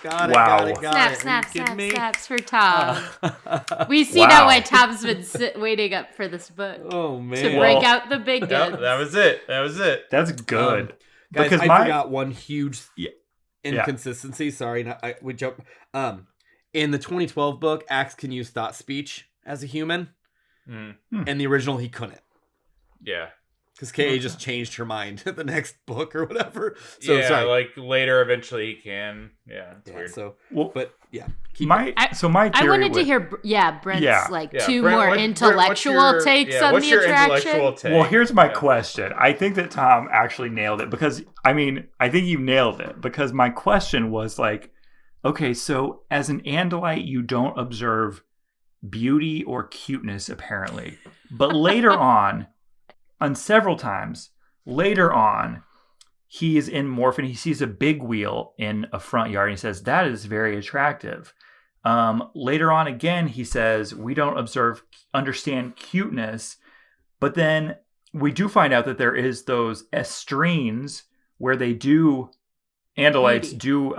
Got it, Wow. got it. Snaps for Tom. We see now why Tom's been waiting up for this book Oh, man. to break out the big guns. Yep, that was it. That's good. Guys, because I forgot one huge Yeah. inconsistency. Sorry, we jump. In the 2012 book, Axe can use thought speech as a human. In the original, he couldn't. Yeah. Because K.A. just changed her mind to the next book or whatever. So yeah, sorry. like later, eventually he can. Yeah, it's weird. So, Well, but yeah. my theory I wanted to with- hear, Brent's Yeah, two Brent, more what's intellectual your- takes yeah, on what's the your attraction. intellectual take? Well, here's my Yeah. question. I think that Tom actually nailed it because, I think you nailed it because my question was like, okay, so as an Andalite, you don't observe beauty or cuteness, apparently. But later on several times, later on, he is in morph and he sees a big wheel in a front yard and he says, that is very attractive. Later on again, he says, we don't understand cuteness. But then we do find out that there is those estrines where they do, Andalites do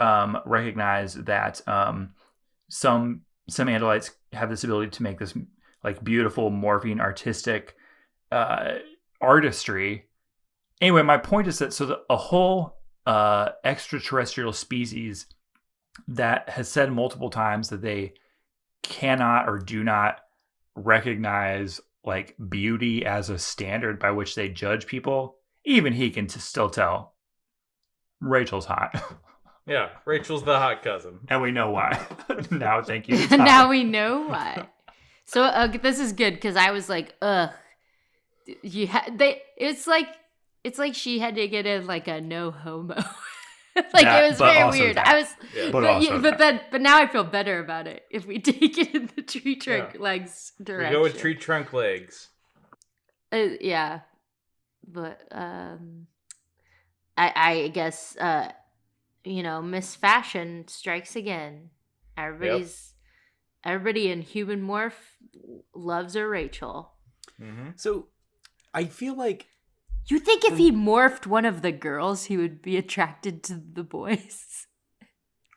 recognize that some Andalites have this ability to make this like beautiful morphine artistic artistry. Anyway, my point is that a whole extraterrestrial species that has said multiple times that they cannot or do not recognize like beauty as a standard by which they judge people, even he can still tell Rachel's hot. Yeah, Rachel's the hot cousin. And we know why. Now, thank you, Tom. Now we know why. So this is good because I was like, ugh. It's like she had to get in like a no homo. It was very weird. That. But now I feel better about it if we take it in the tree trunk legs direction. We go with tree trunk legs. Yeah, but I guess Miss Fashion strikes again. Everybody in human morph loves a Rachel. Mm-hmm. So I feel like you think if he morphed one of the girls, he would be attracted to the boys?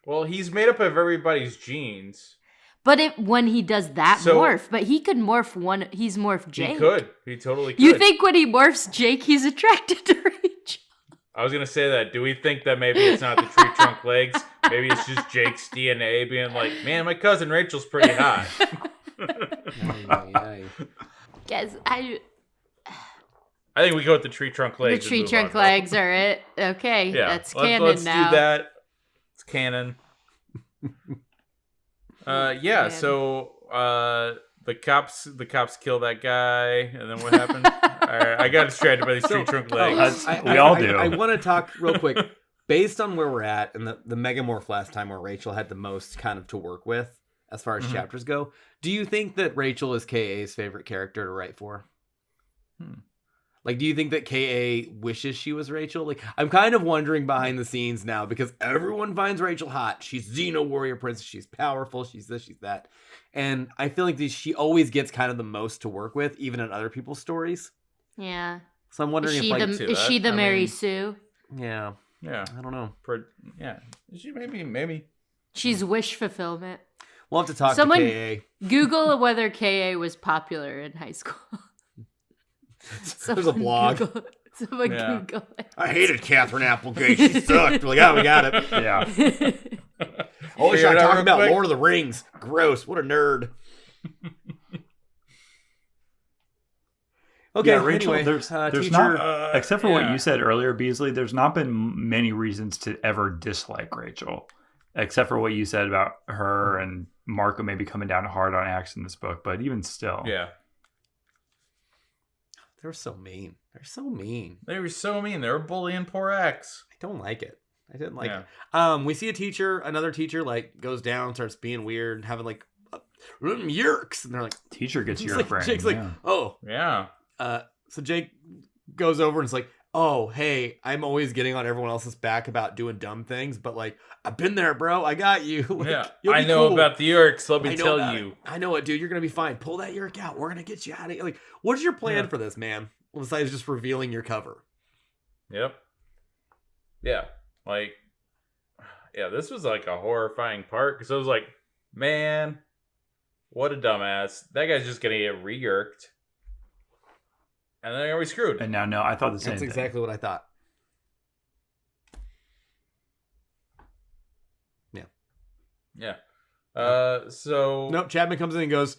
Well, he's made up of everybody's genes. But when he does that morph, but he could morph one. He's morphed Jake. He could. He totally could. You think when he morphs Jake, he's attracted to Rachel? I was going to say that. Do we think that maybe it's not the tree trunk legs? Maybe it's just Jake's DNA being like, man, my cousin Rachel's pretty hot. Guys, I think we go with the tree trunk legs. The tree trunk legs are it. Okay, yeah, that's canon let's now. do that. It's canon. Yeah. So the cops kill that guy, and then what happened? All right, I got distracted by these tree trunk legs. We all do. I want to talk real quick, based on where we're at and the Megamorph last time, where Rachel had the most kind of to work with as far as chapters go. Do you think that Rachel is K.A.'s favorite character to write for? Like, do you think that K.A. wishes she was Rachel? Like, I'm kind of wondering behind the scenes now because everyone finds Rachel hot. She's Xeno warrior princess. She's powerful. She's this, she's that. And I feel like she always gets kind of the most to work with, even in other people's stories. Yeah. So I'm wondering Is she the Mary Sue? Yeah. Yeah. I don't know. Yeah. Is she maybe? She's wish fulfillment. We'll have to talk Someone- to KA. Google whether KA was popular in high school. There's a blog. Someone Yeah. Google it. I hated Catherine Applegate. She sucked. We're like, oh, we got it. Yeah. Holy shit, Figure it out talking real about quick. Lord of the Rings. Gross. What a nerd. Okay, Yeah, Rachel, anyway, there's teacher, not, except for what yeah. you said earlier, Beasley, there's not been many reasons to ever dislike Rachel, except for what you said about her and Marco maybe coming down hard on Axe in this book. But even still, Yeah. they're so mean. They're so mean. They were so mean. They were bullying poor Axe. I don't like it. I didn't like Yeah. it. We see another teacher, like, goes down, starts being weird, having, like, yerks. And they're like, teacher gets it's your like, brain. Jake's like, yeah. oh. Yeah. So Jake goes over and is like, oh, hey, I'm always getting on everyone else's back about doing dumb things, but, like, I've been there, bro. I got you. Like, Yeah. you'll be I know cool. about the Yerks. Let I me know tell about you. it. I know it, dude. You're gonna be fine. Pull that yerk out. We're gonna get you out of here. Like, what's your plan Yeah. for this, man? Besides just revealing your cover. Yep. Yeah. Like, yeah, this was like a horrifying part because I was like, man, what a dumbass. That guy's just going to get re-yerked. And then are we screwed? And now, no, I thought the same That's thing. exactly what I thought. Yeah. So. Nope. Chapman comes in and goes,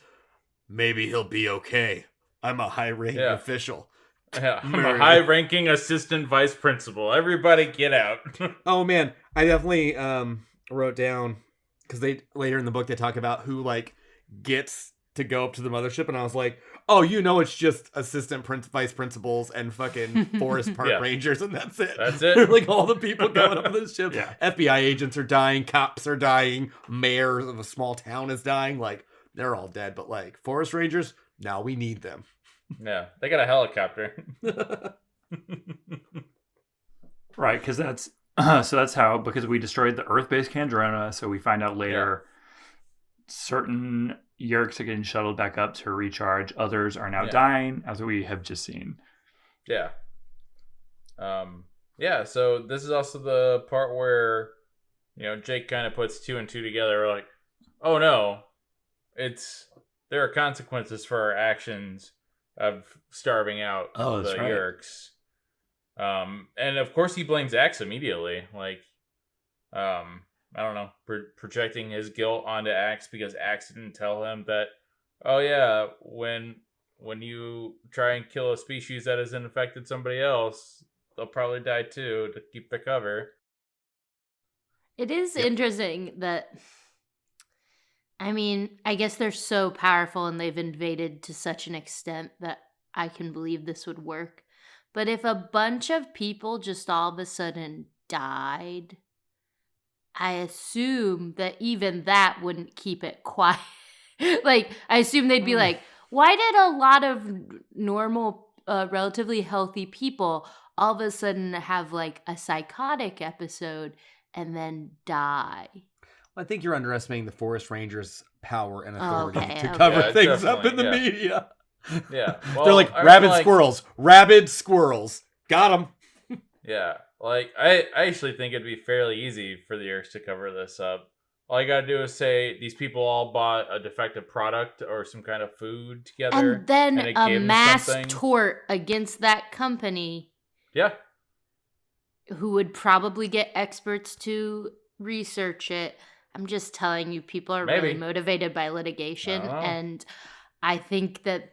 maybe he'll be okay. I'm a high-ranking Yeah. official. Yeah, I'm Mary. a high-ranking assistant vice principal. Everybody get out. Oh man, I definitely wrote down because they later in the book they talk about who like gets to go up to the mothership, and I was like, oh, you know, it's just assistant vice principals and fucking forest park Yeah. rangers, and that's it. That's it. Like all the people going up to the ship. Yeah. FBI agents are dying, cops are dying, mayor of a small town is dying. Like they're all dead, but like forest rangers, now we need them. Yeah, they got a helicopter. Right, because that's so that's how, because we destroyed the Earth-based Kandrona, so we find out later certain Yerks are getting shuttled back up to recharge. Others are now Yeah. dying, as we have just seen. Yeah. Yeah, so this is also the part where, you know, Jake kind of puts two and two together. We're like, oh no, there are consequences for our actions of starving out Oh, that's the right. Yerks. And of course he blames Axe immediately. Like, I don't know, projecting his guilt onto Axe because Axe didn't tell him that, oh yeah, when you try and kill a species that has infected somebody else, they'll probably die too to keep the cover. It is interesting that, I mean, I guess they're so powerful and they've invaded to such an extent that I can believe this would work. But if a bunch of people just all of a sudden died, I assume that even that wouldn't keep it quiet. Like, I assume they'd be like, why did a lot of normal, relatively healthy people all of a sudden have like a psychotic episode and then die? I think you're underestimating the forest rangers' power and authority Okay, to okay. cover Yeah, things up in the definitely, media. Yeah. They're like I mean, rabid like, squirrels. Rabid squirrels. Got them. Yeah. Like, I actually think it'd be fairly easy for the Yerks to cover this up. All you gotta do is say these people all bought a defective product or some kind of food together. And then and it a gave 'em mass something. tort against that company Yeah. who would probably get experts to research it. I'm just telling you, people are really Maybe. motivated by litigation. I don't know. And I think that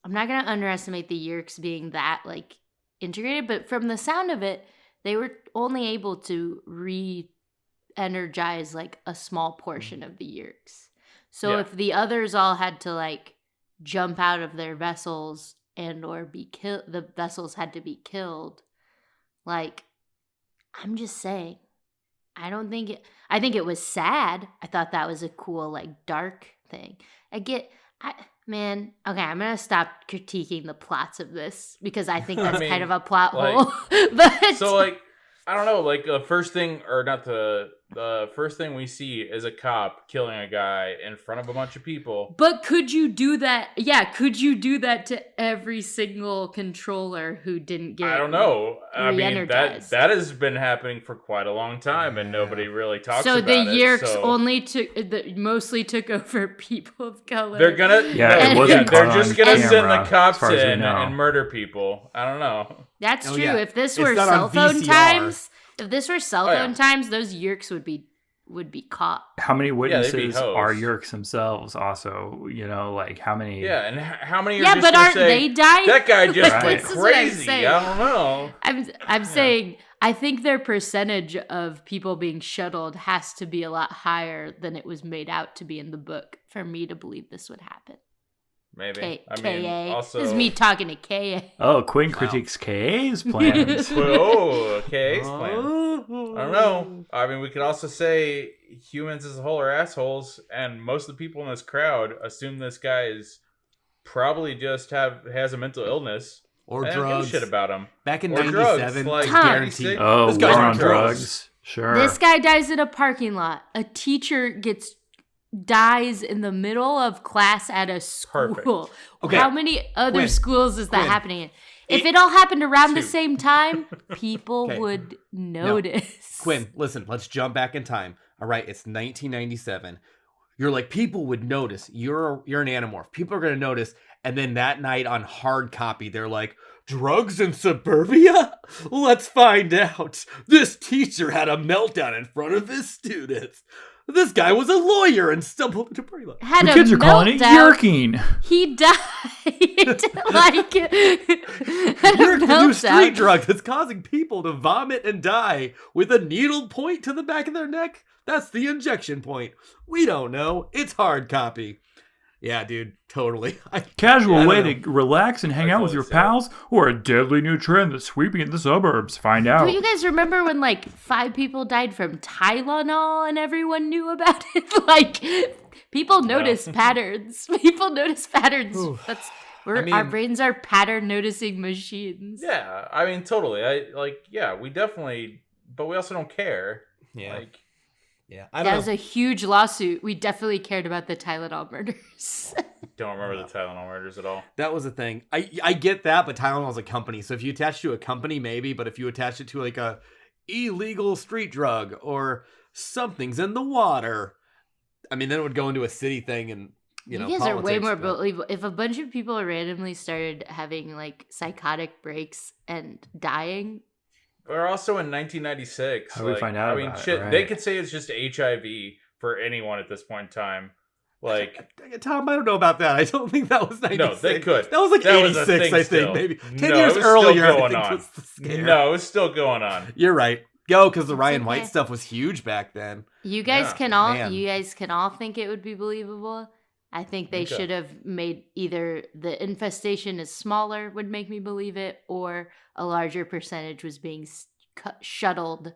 I'm not going to underestimate the Yerks being that like integrated, but from the sound of it, they were only able to re-energize like a small portion of the Yerks. So Yeah. if the others all had to like jump out of their vessels and or be killed, the vessels had to be killed. Like, I'm just saying, I think it was sad. I thought that was a cool, like, dark thing. Okay, I'm gonna stop critiquing the plots of this because I think that's I mean, kind of a plot like, hole. But So, like, I don't know, like, the first thing, or not to the first thing we see is a cop killing a guy in front of a bunch of people. But could you do that? Yeah, could you do that to every single controller who didn't get? I don't know. I mean, re-energized? that has been happening for quite a long time, and nobody really talks So about the it. Yerks so mostly took over people of color. they're gonna. Yeah, it wasn't they're caught just on gonna camera, send the as cops far as we in know. and murder people. I don't know. That's Oh, true. yeah. If this It's were not cell on phone VCR. times, if this were cell Oh, yeah. phone times, those Yerks would be caught. How many they'd be witnesses hoes. are Yerks themselves? Also, like how many? Yeah, and how many? Are Yeah, just but gonna aren't say, they dying? That guy just Right. went This is what I'm crazy. saying. I don't know. I'm saying I think their percentage of people being shuttled has to be a lot higher than it was made out to be in the book for me to believe this would happen. Maybe. I KA. mean, also. This is me talking to KA. Oh, Quinn critiques KA's plans. Oh, okay. Explain. Oh. I don't know. I mean, we could also say humans as a whole are assholes, and most of the people in this crowd assume this guy is probably just has a mental illness. Or and I don't give a drugs. shit about him. Back in Or drugs, 97, like, guaranteed. Oh, This war guy's on drugs. Sure. This guy dies in a parking lot. A teacher dies in the middle of class at a school. Perfect. Okay. How many other Quinn. schools is that Quinn. happening in? If it all happened around the Two. same time, people Okay. would notice. Quinn, listen, let's jump back in time. All right, it's 1997. You're like, people would notice. You're an Animorph. People are going to notice. And then that night on hard copy, they're like, drugs in suburbia? Let's find out. This teacher had a meltdown in front of his students. This guy was a lawyer and stumbled into party lot. Had the a kids are calling it meltdown. yerking. He died like You're the new meltdown. street drug that's causing people to vomit and die with a needle point to the back of their neck. That's the injection point. We don't know. It's hard copy. Yeah, dude, totally. Casual I way don't to relax and hang I out with totally your see it. pals, or a deadly new trend that's sweeping in the suburbs. Find out. Do you guys remember when like 5 people died from Tylenol and everyone knew about it? Like people notice patterns. People notice patterns. That's our mean- brains are pattern noticing machines. Yeah, I mean, totally. We definitely, but we also don't care. Yeah, Like, yeah. I That don't was know. a huge lawsuit. We definitely cared about the Tylenol murders. don't remember the Tylenol murders at all. That was a thing. I get that, but Tylenol's a company. So if you attach to a company, maybe. But if you attach it to like a illegal street drug or something's in the water, I mean, then it would go into a city thing and You know. guys are way politics, more but- believable. If a bunch of people randomly started having like psychotic breaks and dying, We're also in 1996. How do we find out I mean, about it, shit. right? They could say it's just HIV for anyone at this point in time. Like, Tom, I don't know about that. I don't think that was 96. No, they could. That was like That was a 86, thing I think, still. maybe. 10 No, years it was earlier, still I going think on. was the scare. no, it was still going on. You're right. Go, because the It's Ryan okay. White stuff was huge back then. you guys Yeah, can all man. you guys can all think it would be believable. I think they Okay. should have made either the infestation is smaller would make me believe it, or a larger percentage was being shuttled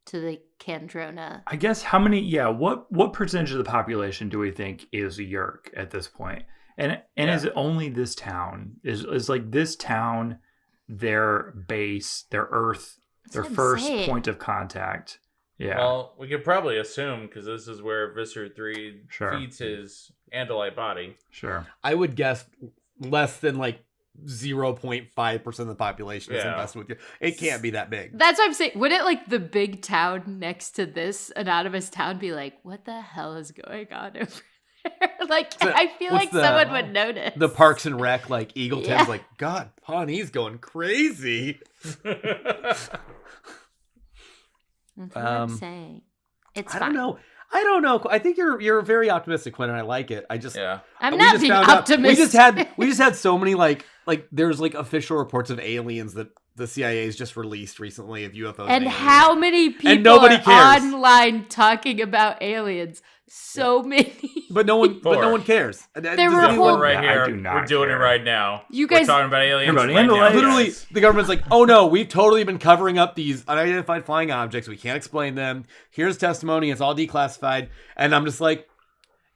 to the Kandrona. I guess how many? Yeah, what percentage of the population do we think is a Yerk at this point? And is it only this town? Is like this town their base, their Earth, That's their what I'm first saying. point of contact? Yeah. Well, we could probably assume, because this is where Visser 3 Sure. feeds his Andalite body. Sure. I would guess less than like 0.5% of the population is Yeah. invested with you. It can't be that big. That's what I'm saying. Wouldn't like the big town next to this anonymous town be like, what the hell is going on over there? Like, So, I feel what's like the- someone would notice. The Parks and Rec, like Eagleton's Yeah. like, God, Pawnee's going crazy. That's what I'm Um, saying. It's I fine. don't know. I think you're very optimistic, Quinn, and I like it. I just Yeah. I'm we not just being found out- optimistic. we just had so many like there's like official reports of aliens that the CIA has just released recently of UFOs. And aliens. how many people nobody are cares. online talking about aliens? So many. But no one Four. cares. There Does were anyone- whole- right Yeah, I here. do not We're doing care. it right now. You We're guys- talking about aliens About right now. Andalites. Literally, guys. the government's like, oh no, we've totally been covering up these unidentified flying objects. We can't explain them. Here's testimony. It's all declassified. And I'm just like,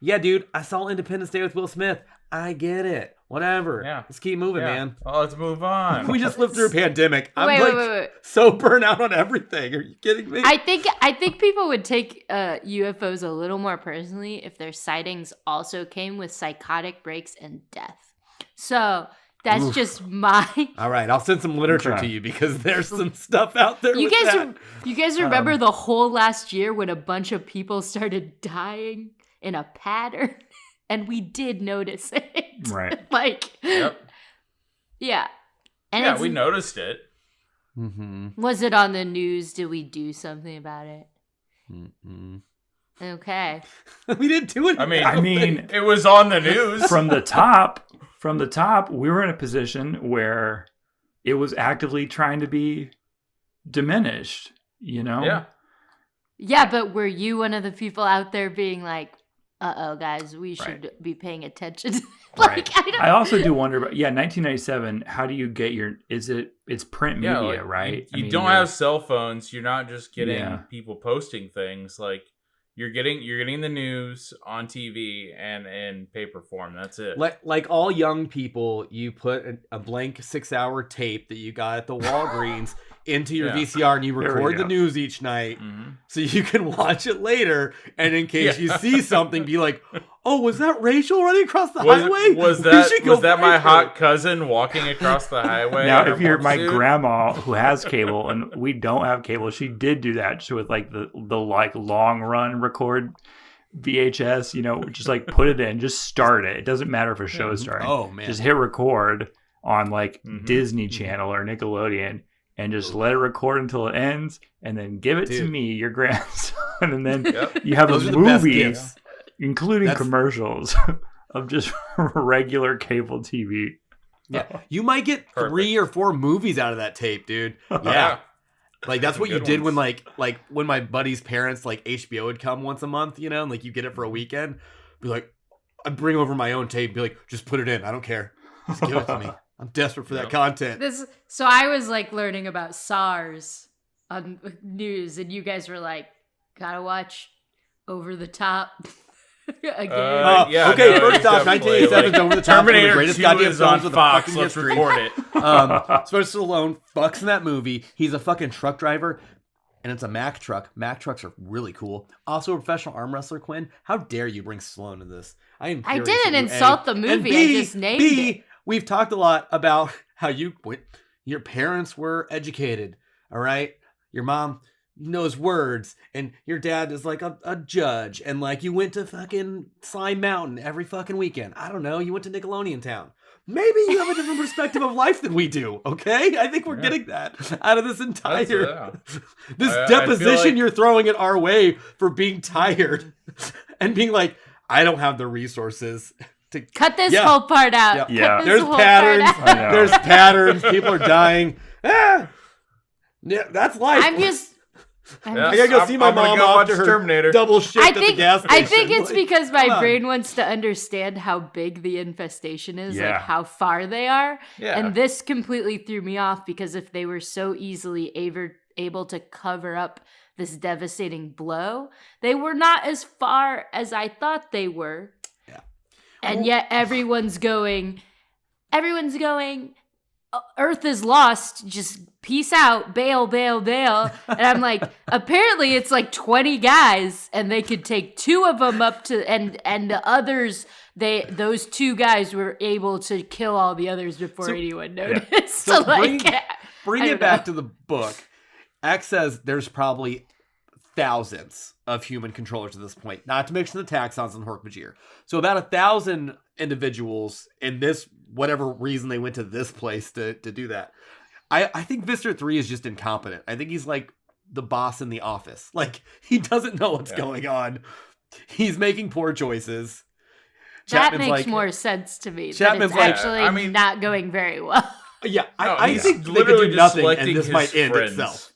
yeah, dude, I saw Independence Day with Will Smith. I get it. Whatever. Yeah. Let's keep moving, man. Well, let's move on. We just lived through a pandemic. I'm Wait. so burnt out on everything. Are you kidding me? I think people would take UFOs a little more personally if their sightings also came with psychotic breaks and death. So that's just my. All right, I'll send some literature to you because there's some stuff out there. You with guys, that. you guys remember the whole last year when a bunch of people started dying in a pattern, and we did notice it. Right. Yep. Yeah. And Yeah, we noticed it. Mm-hmm. Was it on the news? Did we do something about it? Mm-mm. Okay. We didn't do it. I mean, I mean, it was on the news. from the top, we were in a position where it was actively trying to be diminished, you know? Yeah. Yeah, but were you one of the people out there being like, "Uh-oh, guys, we should be paying attention"? Right. I also do wonder about 1997. How do you get it's print media, like, right? You don't have cell phones. You're not just getting people posting things. Like you're getting the news on TV and in paper form. That's it. Like all young people, you put a blank 6-hour tape that you got at the Walgreens into your VCR and you record the news each night so you can watch it later. And in case you see something, be like, "Oh, was that Rachel running across the highway? Was that my hot cousin walking across the highway?" Now, if you're my grandma who has cable and we don't have cable, she did do that. She would like the like long run record VHS, you know, just like put it in, just start it. It doesn't matter if a show is starting. Oh man, just hit record on like Disney Channel or Nickelodeon. And just let it record until it ends, and then give it to me, your grandson, and then you have Those a are the best movie, gifts. including commercials of just regular cable TV. Yeah, you might get 3 or 4 movies out of that tape, dude. Yeah, like that's what you did when like when my buddy's parents like HBO would come once a month, you know, and like you get it for a weekend. Be like, I'd bring over my own tape, be like, just put it in. I don't care. Just give it to me. I'm desperate for that content. So I was like learning about SARS on news, and you guys were like, "Gotta watch Over the Top." Again. First off, 1987's Over the Top, one of the Terminator greatest 2 goddamn is on films of the Fox. fucking Let's history. record it. Sylvester Stallone fucks in that movie. He's a fucking truck driver, and it's a Mack truck. Mack trucks are really cool. Also a professional arm wrestler, Quinn. How dare you bring Stallone to this? I didn't insult the movie. I just named it. We've talked a lot about how your parents were educated, all right? Your mom knows words, and your dad is like a judge, and like you went to fucking Slime Mountain every fucking weekend. I don't know. You went to Nickelodeon Town. Maybe you have a different perspective of life than we do, okay? I think we're getting that out of this entire... deposition like... you're throwing it our way for being tired and being like, I don't have the resources... Cut this whole part out. Yeah. There's patterns. There's patterns. People are dying. Yeah, that's life. I gotta go see my mom after her Terminator. double shift at the gas station. I think it's because my brain wants to understand how big the infestation is, like how far they are. Yeah. And this completely threw me off because if they were so easily able to cover up this devastating blow, they were not as far as I thought they were. And yet everyone's going, Earth is lost, just peace out, bail. And I'm like, apparently it's like 20 guys, and they could take 2 of them up to, and the others, those 2 guys were able to kill all the others before anyone noticed. Yeah. So bring it back to the book. X says there's probably thousands of human controllers at this point, not to mention the Taxxons and Hork-Bajir. So about 1,000 individuals in this, whatever reason they went to this place to do that. I think Visser 3 is just incompetent. I think he's like the boss in the office. Like, he doesn't know what's going on. He's making poor choices. That makes more sense to me. Chapman's actually not going very well. Yeah, I think they could do nothing and this might end itself.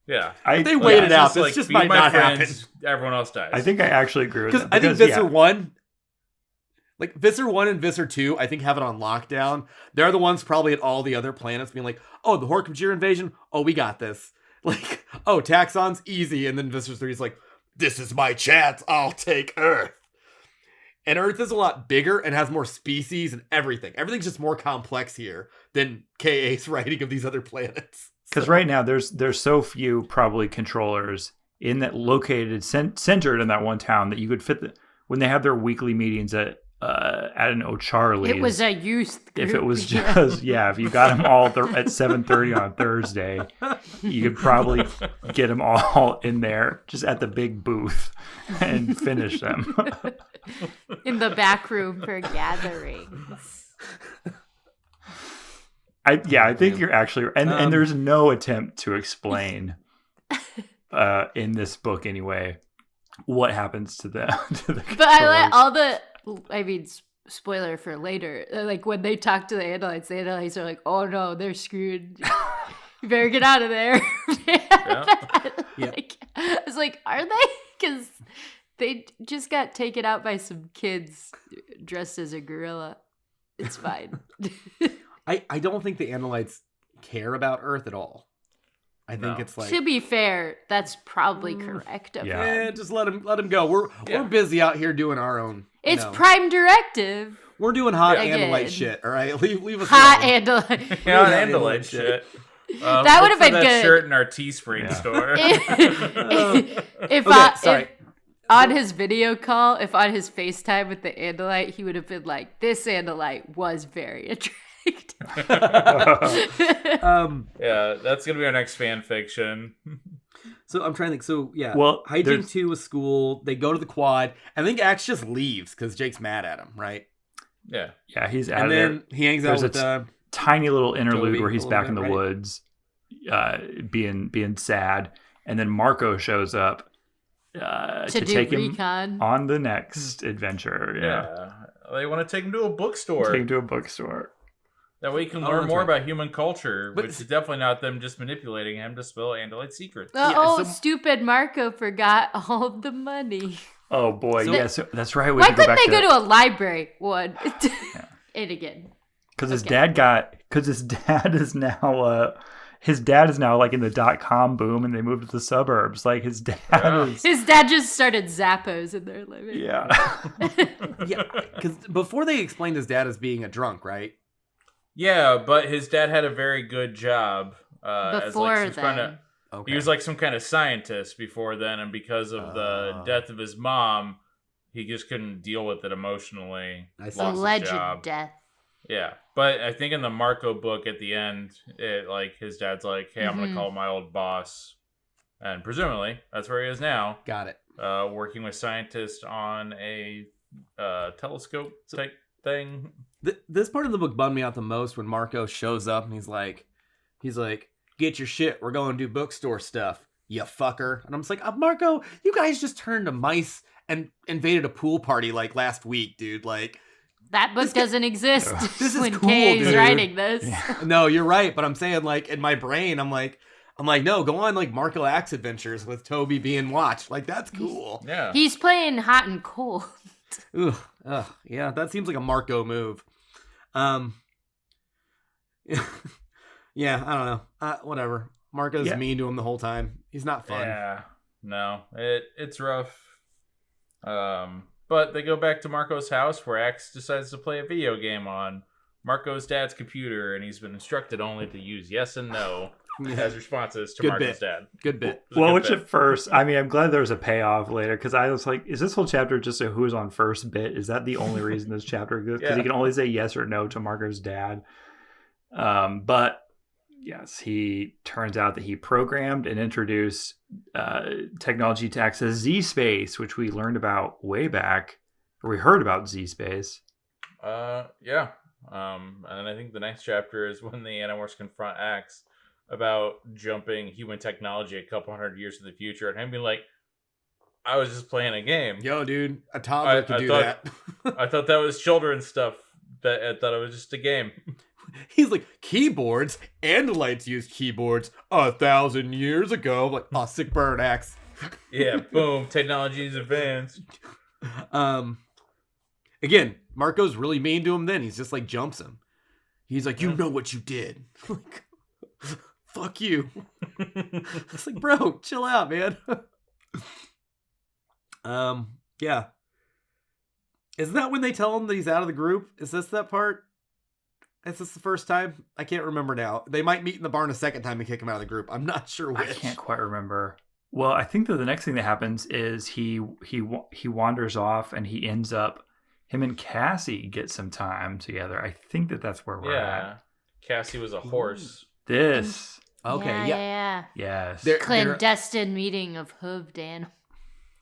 Yeah, they waited out. This just might not happen. Everyone else dies. I think I actually agree with that. I think Visser 1, like Visser 1 and Visser 2, I think have it on lockdown. They're the ones probably at all the other planets being like, oh, the Hork-Bajir invasion? Oh, we got this. Like, oh, Taxxon's easy. And then Visser 3 is like, this is my chance. I'll take Earth. And Earth is a lot bigger and has more species and everything. Everything's just more complex here than KA's writing of these other planets. Because So- right now there's so few probably controllers in that located centered in that one town that you could fit when they have their weekly meetings at an O'Charlie's. It was a youth group. if it was just if you got them all at 7:30 on Thursday, you could probably get them all in there just at the big booth and finish them. in the back room for gatherings. I think you're actually and there's no attempt to explain in this book anyway what happens to the But I like controllers. all the. I mean, spoiler for later. Like when they talk to the Andalites are like, "Oh no, they're screwed. You better get out of there." Like, I was like, "Are they?" Because they just got taken out by some kids dressed as a gorilla. It's fine. I don't think the Andalites care about Earth at all. I think No. it's like, To be fair, that's probably correct. Of Yeah. them. just let them go. We're busy out here doing our own. It's you know. Prime Directive. We're doing hot Yeah. Andalite Again. shit. All right, leave us Hot alone. Andalite. Yeah, Yeah, Andalite Andalite shit. That Look would've for been that good. shirt in our Teespring Yeah. store. if Okay, sorry. if on his video call, if on his FaceTime with the Andalite, he would have been like, "This Andalite was very attractive." Yeah, that's gonna be our next fan fiction. So I'm trying to think. So yeah, Well, hijinks there's- 2 was school. They go to the quad. I think Axe just leaves because Jake's mad at him, right? Yeah. Yeah, he's out And of then there. he hangs out There's with tiny little interlude Toby where a he's little back in bit, the right? woods, being sad, and then Marco shows up to to do take him recon. on the next adventure. Yeah. They want to take him to a bookstore. Take him to a bookstore. That way you can Oh, learn that's more right. about human culture, But which is definitely not them just manipulating him to spill Andalite secrets. Oh, so- stupid Marco forgot all of the money. Oh boy, So- yes, that's right. We Why have to go couldn't back they go to a library? One. And again. because his Okay. dad is now his dad is now like in the .com boom, and they moved to the suburbs. Like his dad Yeah. is. His dad just started Zappos in their living. Yeah. yeah, because before they explained his dad as being a drunk, right? Yeah, but his dad had a very good job. As Before like some then. kinda- Okay. he was like some kind of scientist before then, and because of the death of his mom, he just couldn't deal with it emotionally. I see. Lost his Alleged job. death. Yeah, but I think in the Marco book at the end, it like his dad's like, "Hey, I'm Mhm. gonna call my old boss," and presumably that's where he is now, Got it. working with scientists on a telescope type thing. This part of the book bummed me out the most when Marco shows up and he's like, "Get your shit. We're going to do bookstore stuff, you fucker." And I'm just like, Marco, you guys just turned to mice and invaded a pool party like last week, dude. Like, That book doesn't exist This is when cool, Kay is dude. writing this. no, you're right, but I'm saying like in my brain, I'm like, no, go on like Marco Axe adventures with Toby being watched. Like that's cool. Yeah, He's playing hot and cold. Ugh, yeah, that seems like a Marco move. Yeah, I don't know. Whatever. Marco's Yeah. mean to him the whole time. He's not fun. yeah, no, it's rough. But they go back to Marco's house where Axe decides to play a video game on Marco's dad's computer, and he's been instructed only to use yes and no as responses to Good Marco's bit. dad. Good bit. It was a Well, good which bit. at first, I mean, I'm glad there was a payoff later because I was like, is this whole chapter just a who's on first bit? Is that the only reason this chapter exists? Because Yeah. he can only say yes or no to Marco's dad. But yes, he turns out that he programmed and introduced technology to access Z-Space, which we learned about way back, or we heard about Z-Space. Yeah. And then I think the next chapter is when the Animorphs confront Axe about jumping human technology a couple hundred years in the future, and him being like, "I was just playing a game. Yo, dude, a toddler could do thought- that. I thought that was children's stuff. I thought it was just a game." He's like, keyboards? Andalites used keyboards 1,000 years ago. I'm like, oh, sick burn, Axe. Yeah, boom, technology is advanced. Again, Marco's really mean to him then. He's just like jumps him. He's like, you know what you did. Like, fuck you. It's like, bro, chill out, man. Yeah. Isn't that when they tell him that he's out of the group? Is this that part? Is this the first time? I can't remember now. They might meet in the barn a second time and kick him out of the group. I'm not sure which. I can't quite remember. Well, I think that the next thing that happens is he wanders off and he ends up, him and Cassie get some time together. I think that that's where we're at. Cassie was a horse. This. Okay, yeah. Yes. They're- Clandestine meeting of hooved animals.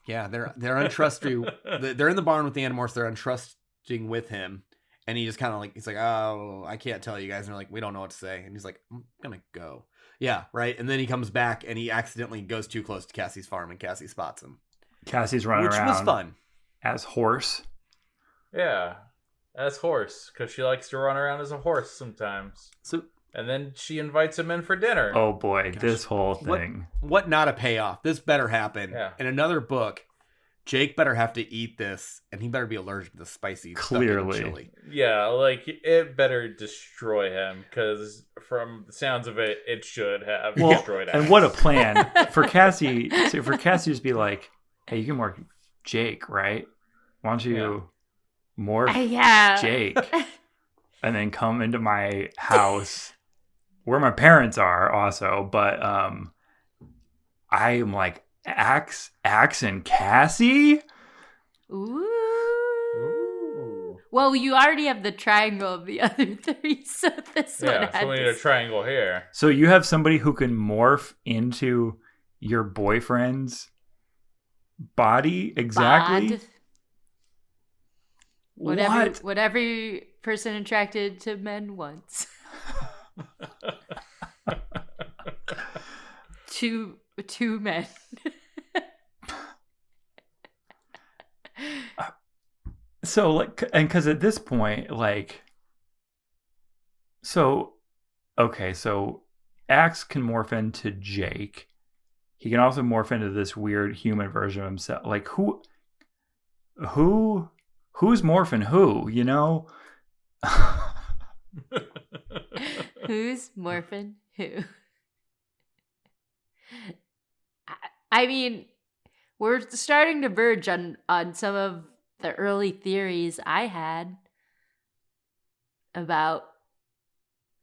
Yeah, they're untrusting. They're in the barn with the Animorphs. They're untrusting with him, and he just kind of like he's like, "Oh, I can't tell you guys." And they're like, "We don't know what to say." And he's like, "I'm gonna go." Yeah, right. And then he comes back and he accidentally goes too close to Cassie's farm, and Cassie spots him, Cassie's running which around was fun. as horse. Yeah, as horse, because she likes to run around as a horse sometimes. So And then she invites him in for dinner. Oh boy, this whole thing. what not a payoff? This better happen. Yeah. In another book, Jake better have to eat this, and he better be allergic to the spicy stuff in the Clearly. chili. Yeah, like, it better destroy him, because from the sounds of it, it should have Well, destroyed him. and what a plan for Cassie. So for Cassie to just be like, "Hey, you can work Jake, right? Why don't you morph Yeah. Jake and then come into my house where my parents are also?" But I am like, Axe and Cassie. Ooh. Ooh. Well, you already have the triangle of the other three, so this one Yeah, had so we need to a triangle here. So you have somebody who can morph into your boyfriend's body exactly. bod. What every person attracted to men wants. Two men. So like, and because at this point, like, so Axe can morph into Jake. He can also morph into this weird human version of himself. Like who's morphing who? You know? Who's morphing who? I mean, we're starting to verge on some of the early theories I had about,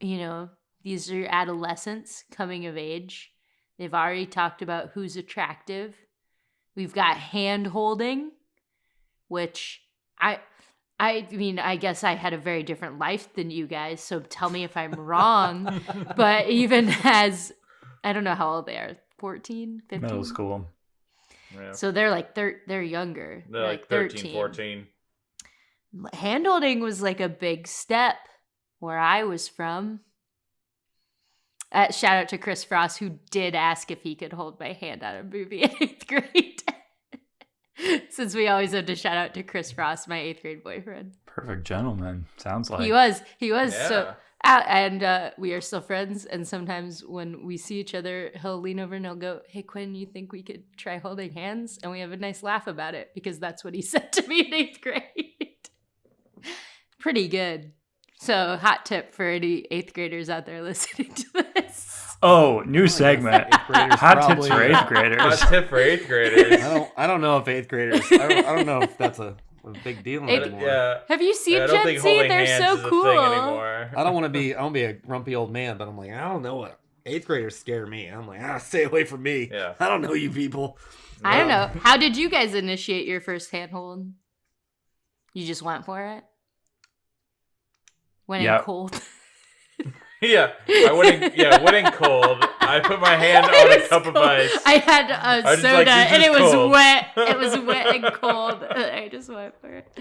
these are adolescents coming of age. They've already talked about who's attractive. We've got hand holding, which I mean, I guess I had a very different life than you guys, so tell me if I'm wrong. But even as, I don't know how old they are, 14, 15? Middle school. Yeah. So they're like, they're younger. They're like 13, 14. Hand holding was like a big step where I was from. Shout out to Chris Frost, who did ask if he could hold my hand on a movie in 8th grade. Since we always have to shout out to Chris Frost, my 8th grade boyfriend. Perfect gentleman. Sounds like He was. Yeah. So, and we are still friends. And sometimes when we see each other, he'll lean over and he'll go, "Hey, Quinn, you think we could try holding hands?" And we have a nice laugh about it because that's what he said to me in 8th grade. Pretty good. So, hot tip for any 8th graders out there listening to this. Oh, new segment. Eighth graders Hot tips probably- for 8th Hot graders. tip for 8th graders. I don't know if 8th graders. I don't know if that's a big deal Eighth- anymore. Yeah. Have you seen I don't Gen think Z? holding They're hands so is a cool. thing anymore. I don't want to be a grumpy old man, but I'm like, I don't know what 8th graders scare me. I'm like, stay away from me. Yeah. I don't know you people. I don't know. How did you guys initiate your first handhold? You just went for it? Went Yep. in cold? Yeah, I went in cold. I put my hand on a cup of ice. I had I a was just soda like, this and is it was cold. wet. It was wet and cold. I just went for it.